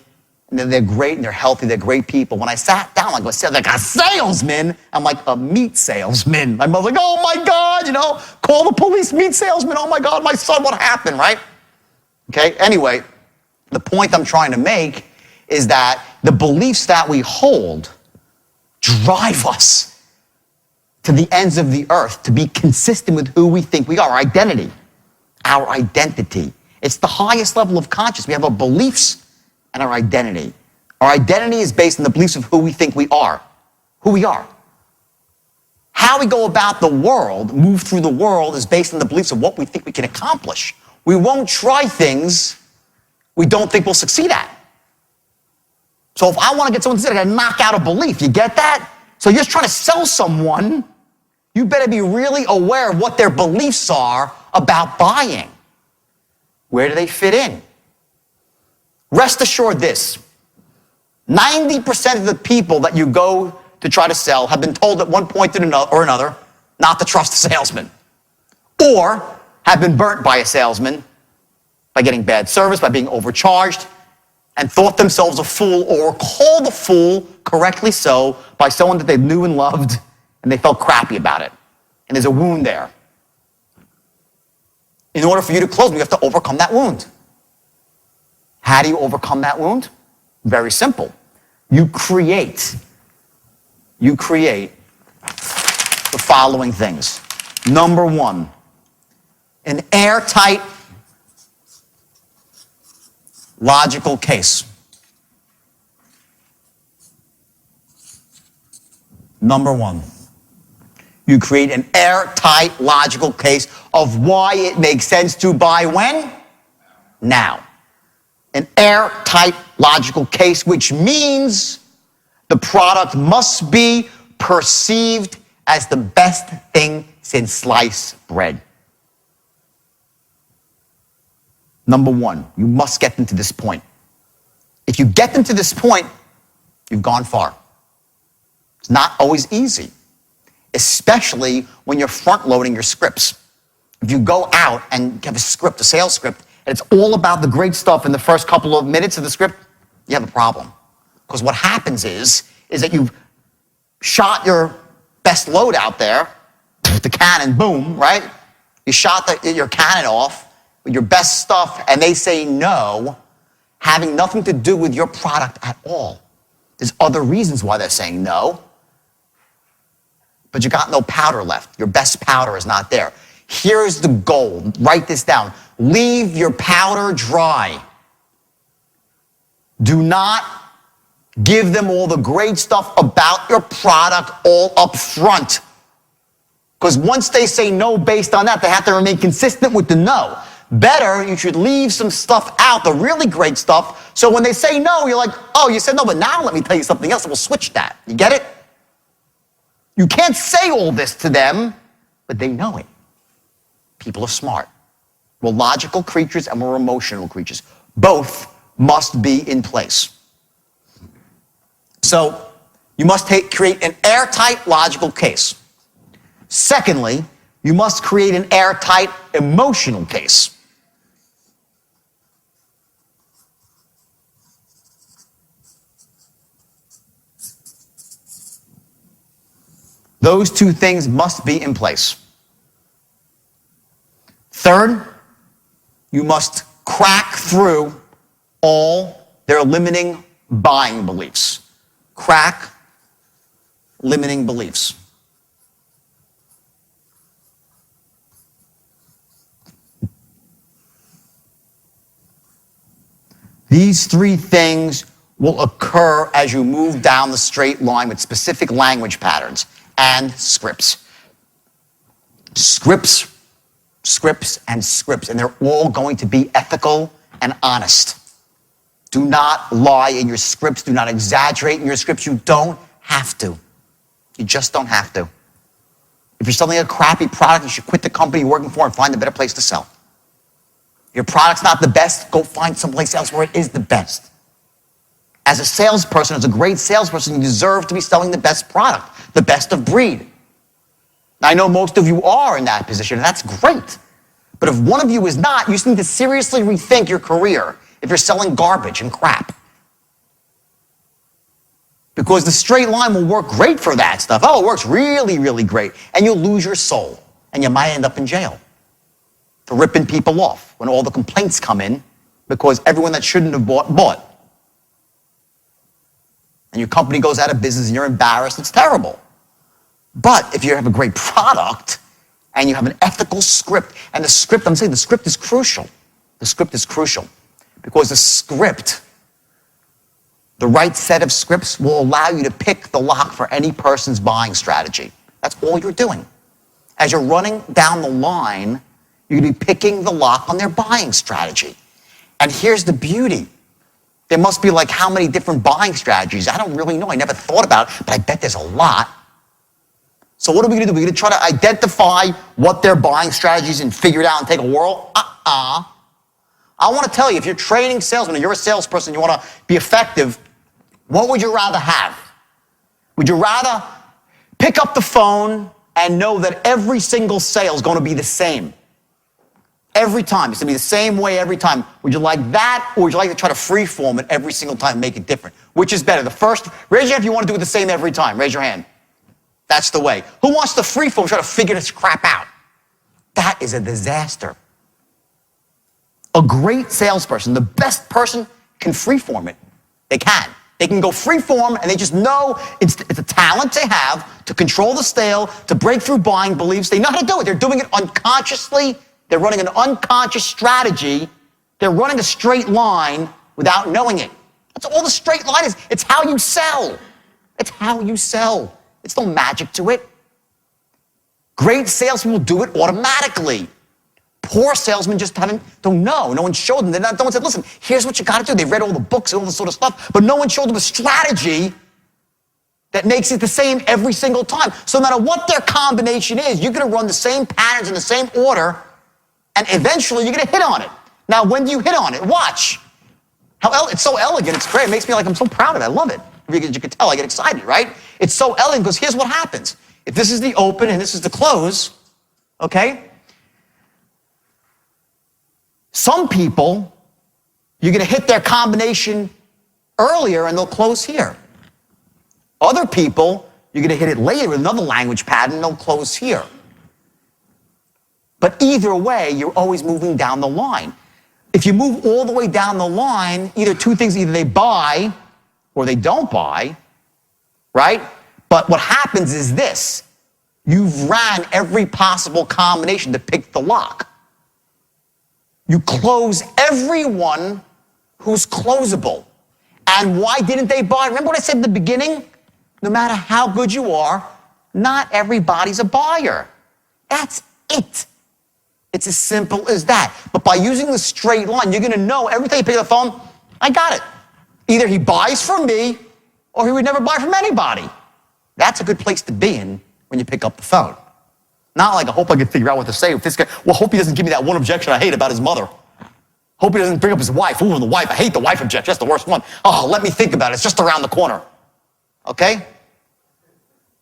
And they're great and they're healthy, they're great people. When I sat down, like a salesman, I'm like a meat salesman. I was like, oh my God, call the police, meat salesman. Oh my God, my son, what happened, right? Okay, anyway, the point I'm trying to make is that the beliefs that we hold drive us to the ends of the earth to be consistent with who we think we are, our identity. It's the highest level of consciousness. We have our beliefs and our identity. Our identity is based on the beliefs of who we think we are, How we go about the world, move through the world, is based on the beliefs of what we think we can accomplish. We won't try things we don't think we'll succeed at. So if I want to get someone to succeed, I got to knock out a belief. You get that? So you're just trying to sell someone, you better be really aware of what their beliefs are about buying. Where do they fit in? Rest assured this, 90% of the people that you go to try to sell have been told at one point or another not to trust a salesman, or have been burnt by a salesman by getting bad service, by being overcharged, and thought themselves a fool, or called a fool, correctly so, by someone that they knew and loved, and they felt crappy about it. And there's a wound there. In order for you to close, you have to overcome that wound. How do you overcome that wound? Very simple. You create the following things. Number one, an airtight, logical case. Number one, you create an airtight, logical case of why it makes sense to buy when? Now. An airtight, logical case, which means the product must be perceived as the best thing since sliced bread. Number one, you must get them to this point. If you get them to this point, you've gone far. It's not always easy, especially when you're front-loading your scripts. If you go out and have a script, a sales script, and it's all about the great stuff in the first couple of minutes of the script, you have a problem. Because what happens is that you've shot your best load out there, the cannon, boom, right? You shot your cannon off with your best stuff, and they say no, having nothing to do with your product at all. There's other reasons why they're saying no, but you got no powder left. Your best powder is not there. Here's the goal. Write this down. Leave your powder dry. Do not give them all the great stuff about your product all up front. Because once they say no based on that, they have to remain consistent with the no. Better, you should leave some stuff out, the really great stuff, so when they say no, you're like, oh, you said no, but now let me tell you something else, and we'll switch that. You get it? You can't say all this to them, but they know it. People are smart. We're logical creatures and we're emotional creatures. Both must be in place. So you must create an airtight logical case. Secondly, you must create an airtight emotional case. Those two things must be in place. Third, you must crack through all their limiting buying beliefs. Crack limiting beliefs. These three things will occur as you move down the straight line with specific language patterns and scripts. Scripts, and they're all going to be ethical and honest. Do not lie in your scripts. Do not exaggerate in your scripts. You don't have to. You just don't have to. If you're selling a crappy product, you should quit the company you're working for and find a better place to sell. If your product's not the best, go find someplace else where it is the best. As a salesperson, as a great salesperson, you deserve to be selling the best product, the best of breed. Now, I know most of you are in that position, and that's great. But if one of you is not, you just need to seriously rethink your career if you're selling garbage and crap. Because the straight line will work great for that stuff. Oh, it works really, really great. And you'll lose your soul. And you might end up in jail for ripping people off when all the complaints come in because everyone that shouldn't have bought. And your company goes out of business and you're embarrassed. It's terrible. But if you have a great product and you have an ethical script, and the script, I'm saying the script is crucial. The script is crucial because the script, the right set of scripts will allow you to pick the lock for any person's buying strategy. That's all you're doing. As you're running down the line, you're going to be picking the lock on their buying strategy. And here's the beauty. There must be like how many different buying strategies? I don't really know. I never thought about it, but I bet there's a lot. So what are we going to do? We're going to try to identify what their buying strategies and figure it out and take a whirl? I want to tell you, if you're training salesmen and you're a salesperson, you want to be effective, what would you rather have? Would you rather pick up the phone and know that every single sale is going to be the same? Every time. It's going to be the same way every time. Would you like that, or would you like to try to freeform it every single time and make it different? Which is better? The first, raise your hand if you want to do it the same every time. Raise your hand. That's the way. Who wants to freeform, try to figure this crap out? That is a disaster. A great salesperson, the best person, can freeform it. They can. They can go freeform, and they just know it's a talent they have to control the sale, to break through buying beliefs. They know how to do it. They're doing it unconsciously. They're running an unconscious strategy. They're running a straight line without knowing it. That's all the straight line is. It's how you sell. It's how you sell. It's no magic to it. Great salespeople do it automatically. Poor salesmen just don't know. No one showed them. No one said, listen, here's what you got to do. They've read all the books and all this sort of stuff, but no one showed them a strategy that makes it the same every single time. So no matter what their combination is, you're going to run the same patterns in the same order, and eventually you're going to hit on it. Now, when do you hit on it? Watch. It's so elegant. It's great. It makes me like I'm so proud of it. I love it. You can tell I get excited, right? It's so elegant because here's what happens. If this is the open and this is the close, okay? Some people, you're going to hit their combination earlier and they'll close here. Other people, you're going to hit it later with another language pattern and they'll close here. But either way, you're always moving down the line. If you move all the way down the line, either two things, either they buy or they don't buy, right? But what happens is this. You've ran every possible combination to pick the lock. You close everyone who's closable. And why didn't they buy? Remember what I said in the beginning? No matter how good you are, not everybody's a buyer. That's it. It's as simple as that. But by using the straight line, you're going to know every time you pick up the phone, I got it. Either he buys from me or he would never buy from anybody. That's a good place to be in when you pick up the phone. Not like, I hope I can figure out what to say with this guy. Well, hope he doesn't give me that one objection I hate about his mother. Hope he doesn't bring up his wife. Ooh, the wife. I hate the wife objection. That's the worst one. Oh, let me think about it. It's just around the corner. Okay?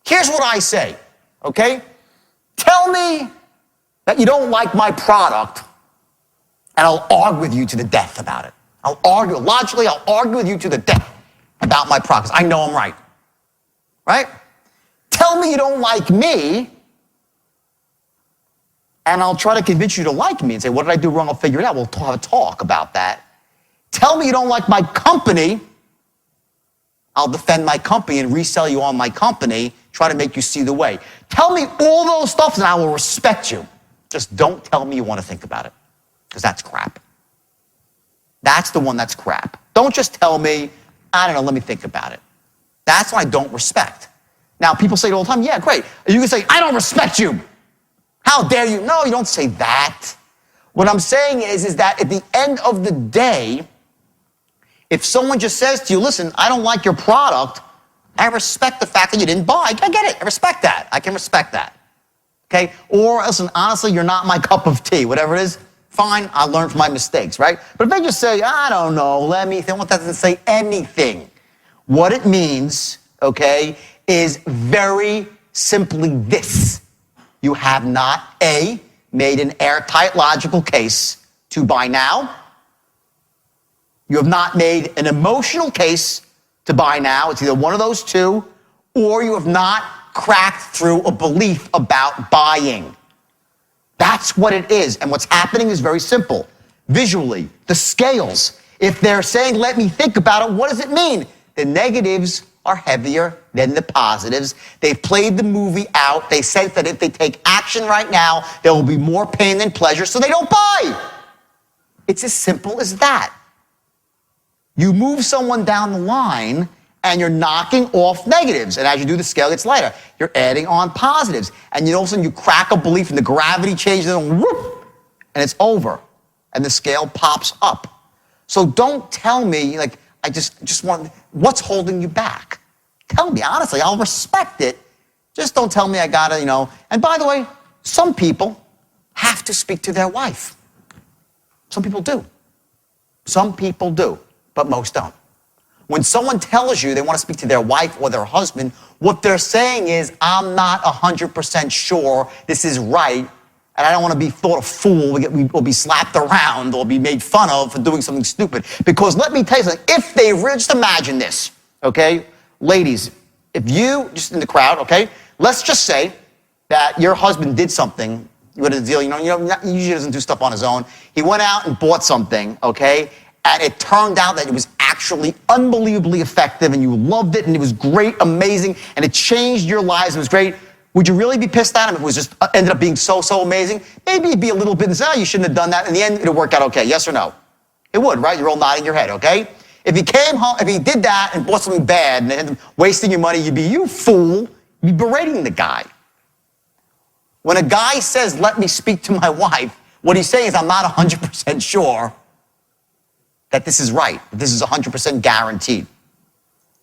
Here's what I say. Okay? Tell me that you don't like my product, and I'll argue with you to the death about it. I'll argue. Logically, I'll argue with you to the death about my product. I know I'm right. Right? Tell me you don't like me, and I'll try to convince you to like me and say, what did I do wrong? I'll figure it out. We'll have a talk about that. Tell me you don't like my company. I'll defend my company and resell you on my company, try to make you see the way. Tell me all those stuff and I will respect you. Just don't tell me you want to think about it, because that's crap. That's the one that's crap. Don't just tell me, I don't know, let me think about it. That's what I don't respect. Now, people say it all the time, yeah, great. You can say, I don't respect you. How dare you? No, you don't say that. What I'm saying is that at the end of the day, if someone just says to you, listen, I don't like your product, I respect the fact that you didn't buy. I get it. I respect that. I can respect that. Okay? Or, listen, honestly, you're not my cup of tea. Whatever it is, fine, I learned from my mistakes, right? But if they just say, I don't know, let me think, well, that doesn't say anything. What it means, okay, is very simply this. You have not, A, made an airtight logical case to buy now. You have not made an emotional case to buy now. It's either one of those two, or you have not cracked through a belief about buying. That's what it is. And what's happening is very simple. Visually, the scales, if they're saying, let me think about it, what does it mean? The negatives are heavier than the positives. They've played the movie out. They said that if they take action right now, there will be more pain than pleasure, so they don't buy. It's as simple as that. You move someone down the line and you're knocking off negatives. And as you do, the scale gets lighter. You're adding on positives. And all of a sudden you crack a belief and the gravity changes and whoop, and it's over. And the scale pops up. So don't tell me, like, I just want, what's holding you back? Tell me, honestly, I'll respect it. Just don't tell me I gotta, And by the way, some people have to speak to their wife. Some people do. Some people do, but most don't. When someone tells you they want to speak to their wife or their husband, what they're saying is, I'm not 100% sure this is right, and I don't want to be thought a fool. We'll be slapped around or be made fun of for doing something stupid. Because let me tell you something, if they just imagine this, okay? Ladies, if you, just in the crowd, okay? Let's just say that your husband did something, you had a deal, he usually doesn't do stuff on his own. He went out and bought something, okay? And it turned out that it was actually unbelievably effective and you loved it and it was great, amazing, and it changed your lives, it was great. Would you really be pissed at him if it was just ended up being so amazing? Maybe you'd be a little bit and say, oh, you shouldn't have done that. In the end, it'll work out okay. Yes or no? It would, right? You're all nodding your head, okay? If he came home, if he did that and bought something bad and ended up wasting your money, you'd be, you fool. You'd be berating the guy. When a guy says, let me speak to my wife, what he's saying is, I'm not 100% sure that this is right, that this is 100% guaranteed.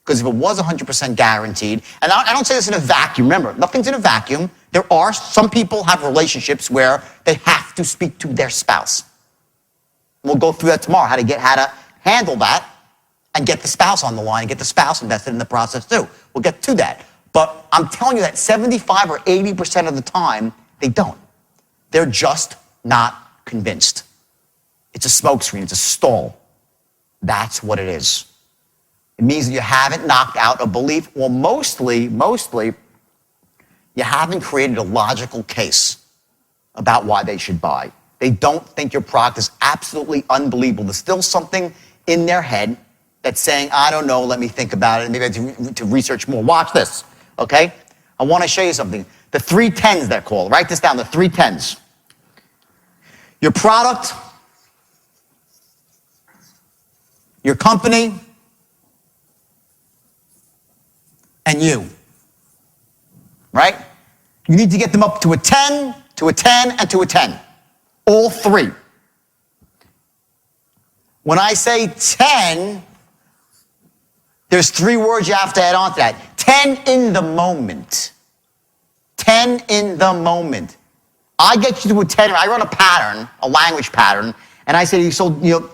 Because if it was 100% guaranteed, and I don't say this in a vacuum, remember, nothing's in a vacuum. There are, some people have relationships where they have to speak to their spouse. We'll go through that tomorrow, how to handle that and get the spouse on the line and get the spouse invested in the process too. We'll get to that. But I'm telling you that 75 or 80% of the time, they don't. They're just not convinced. It's a smokescreen, it's a stall. That's what it is. It means that you haven't knocked out a belief. Well, mostly, you haven't created a logical case about why they should buy. They don't think your product is absolutely unbelievable. There's still something in their head that's saying, I don't know, let me think about it. Maybe I have to research more. Watch this, okay? I want to show you something. The 3 10s they're called. Write this down, the 3 10s. Your product, your company, and you, right? You need to get them up to a 10, to a 10, and to a 10. All 3. When I say 10, there's 3 words you have to add on to that. 10 in the moment. 10 in the moment. I get you to a 10, I run a pattern, a language pattern, and I say to you, so,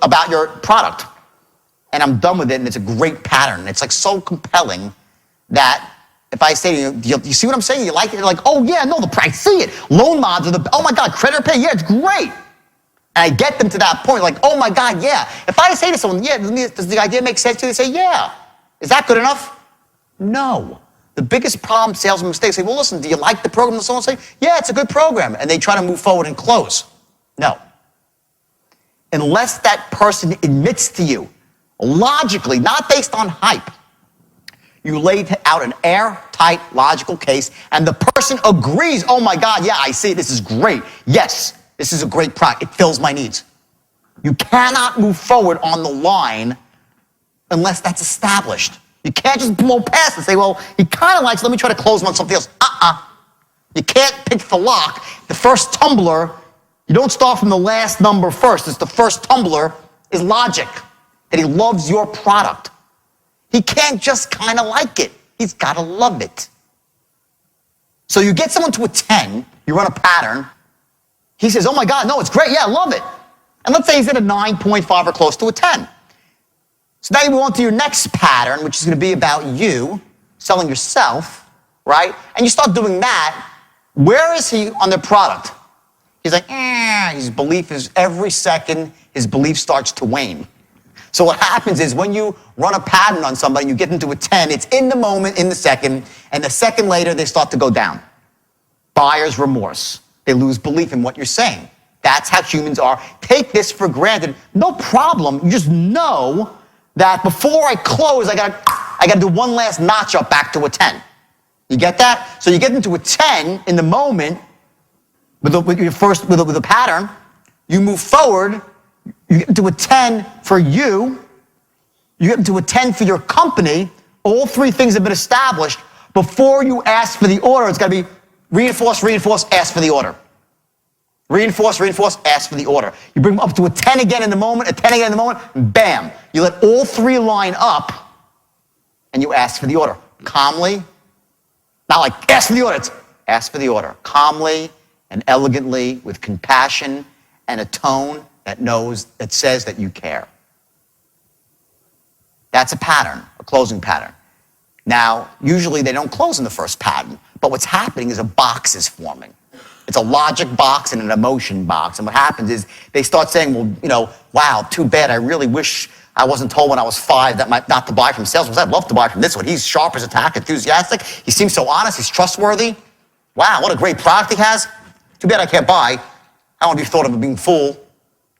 about your product. And I'm done with it, and it's a great pattern. It's like so compelling that if I say to you, you see what I'm saying? You like it? You're like, oh yeah, no, I see it. Loan mods are oh my God, credit or pay, yeah, it's great. And I get them to that point, like, oh my God, yeah. If I say to someone, yeah, does the idea make sense to you? They say, yeah. Is that good enough? No. The biggest problem, salesman mistakes, say, well, listen, do you like the program? And someone say, yeah, it's a good program. And they try to move forward and close. No. Unless that person admits to you, logically, not based on hype, you laid out an airtight, logical case, and the person agrees, oh my God, yeah, I see it, this is great. Yes, this is a great product, it fills my needs. You cannot move forward on the line unless that's established. You can't just blow past and say, well, he kind of likes, let me try to close him on something else. You can't pick the lock. The first tumbler, you don't start from the last number first. It's the first tumbler is logic, that he loves your product. He can't just kind of like it. He's got to love it. So you get someone to a 10, you run a pattern. He says, oh my God, no, it's great. Yeah, I love it. And let's say he's at a 9.5 or close to a 10. So now you move on to your next pattern, which is going to be about you, selling yourself, right? And you start doing that. Where is he on the product? He's like, his belief is every second, his belief starts to wane. So what happens is when you run a pattern on somebody, you get into a 10, it's in the moment, in the second, and the second later, they start to go down. Buyer's remorse. They lose belief in what you're saying. That's how humans are. Take this for granted. No problem. You just know that before I close, I gotta do one last notch up back to a 10. You get that? So you get into a 10 in the moment with a pattern. You move forward. You get into a 10 for you. You get into a 10 for your company. All three things have been established. Before you ask for the order, it's got to be reinforce, reinforce, ask for the order. Reinforce, reinforce, ask for the order. You bring them up to a 10 again in the moment, a 10 again in the moment, bam. You let all three line up, and you ask for the order. Calmly, not like ask for the order, it's ask for the order. Calmly and elegantly, with compassion and a tone that says that you care. That's a pattern, a closing pattern. Now, usually they don't close in the first pattern, but what's happening is a box is forming. It's a logic box and an emotion box. And what happens is they start saying, well, wow, too bad. I really wish I wasn't told when I was 5 that not to buy from salesman. I'd love to buy from this one. He's sharp as a tack, enthusiastic. He seems so honest. He's trustworthy. Wow, what a great product he has. Too bad I can't buy. I want to be thought of as being fool.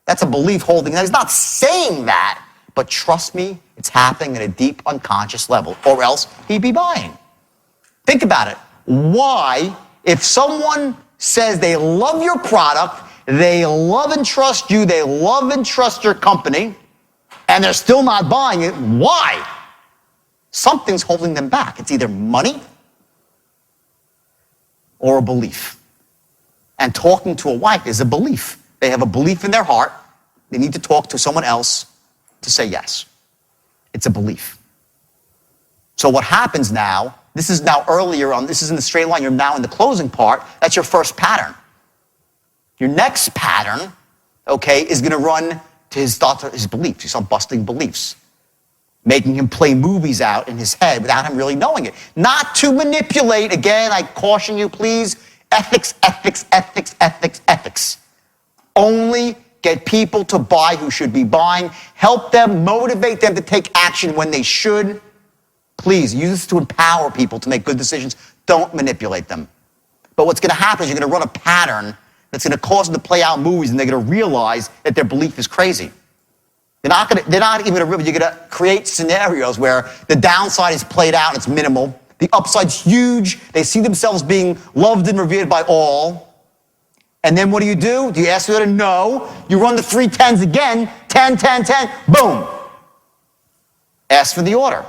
That's a belief holding. He's not saying that, but trust me, it's happening at a deep unconscious level, or else he'd be buying. Think about it. Why, if someone says they love your product, they love and trust you, they love and trust your company, and they're still not buying it, why? Something's holding them back. It's either money or a belief. And talking to a wife is a belief. They have a belief in their heart. They need to talk to someone else to say yes. It's a belief. So what happens now, this is now earlier on, this is in the straight line, you're now in the closing part, that's your first pattern. Your next pattern, okay, is gonna run to his beliefs. You start busting beliefs. Making him play movies out in his head without him really knowing it. Not to manipulate, again, I caution you, please, ethics, ethics, ethics, ethics, ethics. Only get people to buy who should be buying. Help them, motivate them to take action when they should. Please, use this to empower people to make good decisions. Don't manipulate them. But what's going to happen is you're going to run a pattern that's going to cause them to play out movies, and they're going to realize that their belief is crazy. You're going to create scenarios where the downside is played out and it's minimal. The upside's huge. They see themselves being loved and revered by all. And then what do? Do you ask for it? No. You run the 3 10s again. 10, 10, 10. Boom. Ask for the order.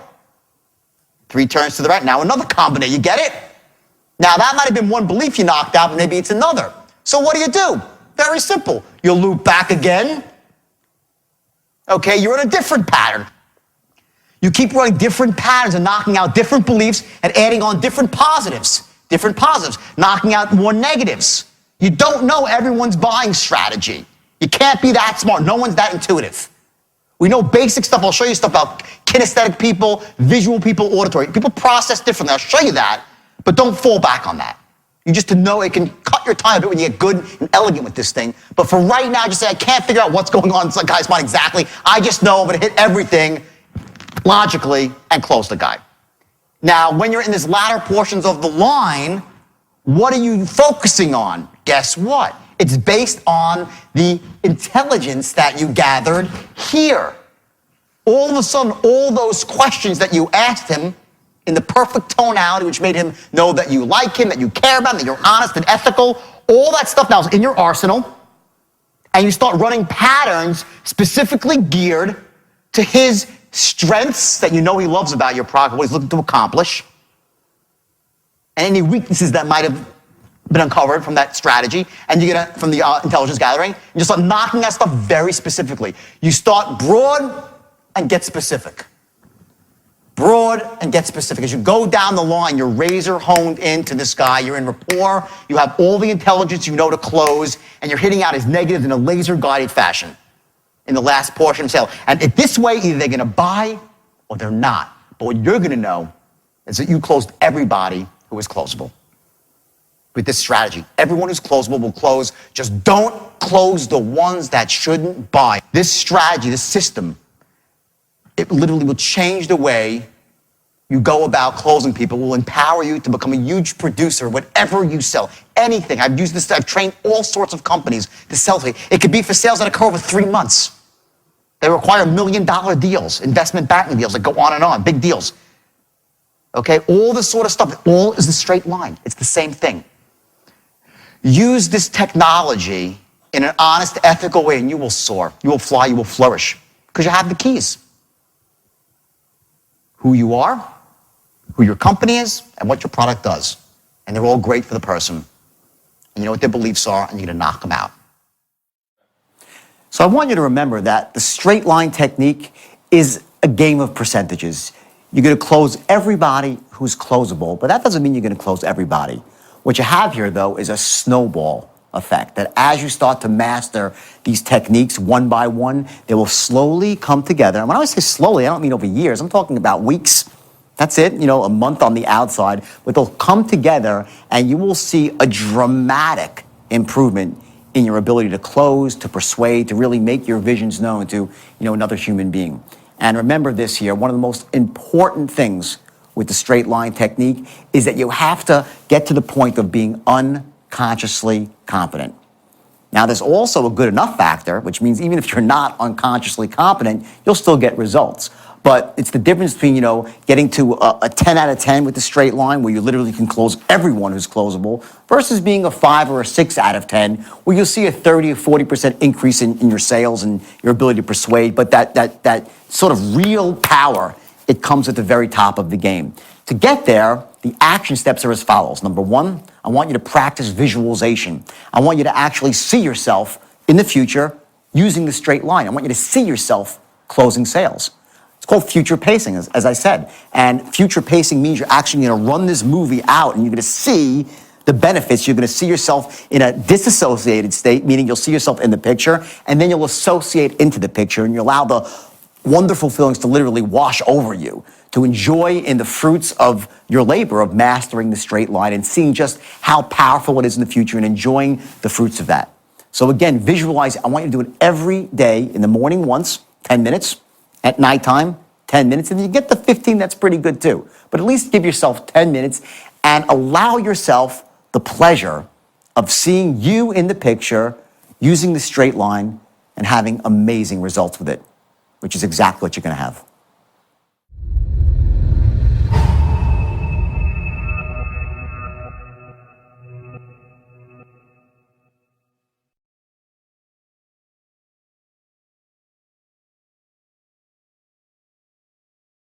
3 turns to the right. Now another combination. You get it? Now that might have been one belief you knocked out, but maybe it's another. So what do? Very simple. You'll loop back again. Okay, you're in a different pattern. You keep running different patterns and knocking out different beliefs and adding on different positives, knocking out more negatives. You don't know everyone's buying strategy. You can't be that smart. No one's that intuitive. We know basic stuff. I'll show you stuff about kinesthetic people, visual people, auditory. People process differently. I'll show you that, but don't fall back on that. You just to know it can cut your time a bit when you get good and elegant with this thing. But for right now, just say, I can't figure out what's going on in some guy's mind exactly. I just know I'm going to hit everything logically and close the guy. Now, when you're in these latter portions of the line, what are you focusing on? Guess what? It's based on the intelligence that you gathered here. All of a sudden, all those questions that you asked him in the perfect tonality, which made him know that you like him, that you care about him, that you're honest and ethical, all that stuff now is in your arsenal, and you start running patterns specifically geared to his strengths that you know he loves about your product, what he's looking to accomplish, and any weaknesses that might have been uncovered from that strategy, and you're gonna, from the intelligence gathering, you just start knocking that stuff very specifically. You start broad and get specific. Broad and get specific. As you go down the line, you're razor honed into this guy, you're in rapport, you have all the intelligence you know to close, and you're hitting out his negatives in a laser guided fashion in the last portion of sale. And this way, either they're gonna buy or they're not. But what you're gonna know is that you closed everybody who was closable. with this strategy. Everyone who's closable will close. Just don't close the ones that shouldn't buy. This strategy, this system, it literally will change the way you go about closing people. It will empower you to become a huge producer, whatever you sell. Anything. I've used this, I've trained all sorts of companies to sell. It could be for sales that occur over 3 months. They require $1 million deals, investment banking deals that go on and on, big deals. Okay, all this sort of stuff, all is the straight line. It's the same thing. Use this technology in an honest, ethical way, and you will soar. You will fly, you will flourish, because you have the keys. Who you are, who your company is, and what your product does. And they're all great for the person. And you know what their beliefs are, and you're going to knock them out. So I want you to remember that the straight line technique is a game of percentages. You're going to close everybody who's closable, but that doesn't mean you're going to close everybody. What you have here, though, is a snowball effect, that as you start to master these techniques one by one, they will slowly come together. And when I say slowly, I don't mean over years. I'm talking about weeks. That's it, a month on the outside. But they'll come together, and you will see a dramatic improvement in your ability to close, to persuade, to really make your visions known to, another human being. And remember this here, one of the most important things with the straight line technique is that you have to get to the point of being unconsciously confident. Now, there's also a good enough factor, which means even if you're not unconsciously competent, you'll still get results. But it's the difference between, getting to a 10 out of 10 with the straight line, where you literally can close everyone who's closable, versus being a 5 or a 6 out of 10, where you'll see a 30 or 40% increase in your sales and your ability to persuade. But that sort of real power, it comes at the very top of the game. To get there, the action steps are as follows. Number 1, I want you to practice visualization. I want you to actually see yourself in the future using the straight line. I want you to see yourself closing sales. It's called future pacing, as I said. And future pacing means you're actually going to run this movie out, and you're going to see the benefits. You're going to see yourself in a disassociated state, meaning you'll see yourself in the picture, and then you'll associate into the picture, and you allow the wonderful feelings to literally wash over you, to enjoy in the fruits of your labor of mastering the straight line and seeing just how powerful it is in the future and enjoying the fruits of that. So again, visualize. I want you to do it every day, in the morning once, 10 minutes, at nighttime, 10 minutes, and you get to 15, that's pretty good too. But at least give yourself 10 minutes and allow yourself the pleasure of seeing you in the picture, using the straight line, and having amazing results with it, which is exactly what you're going to have.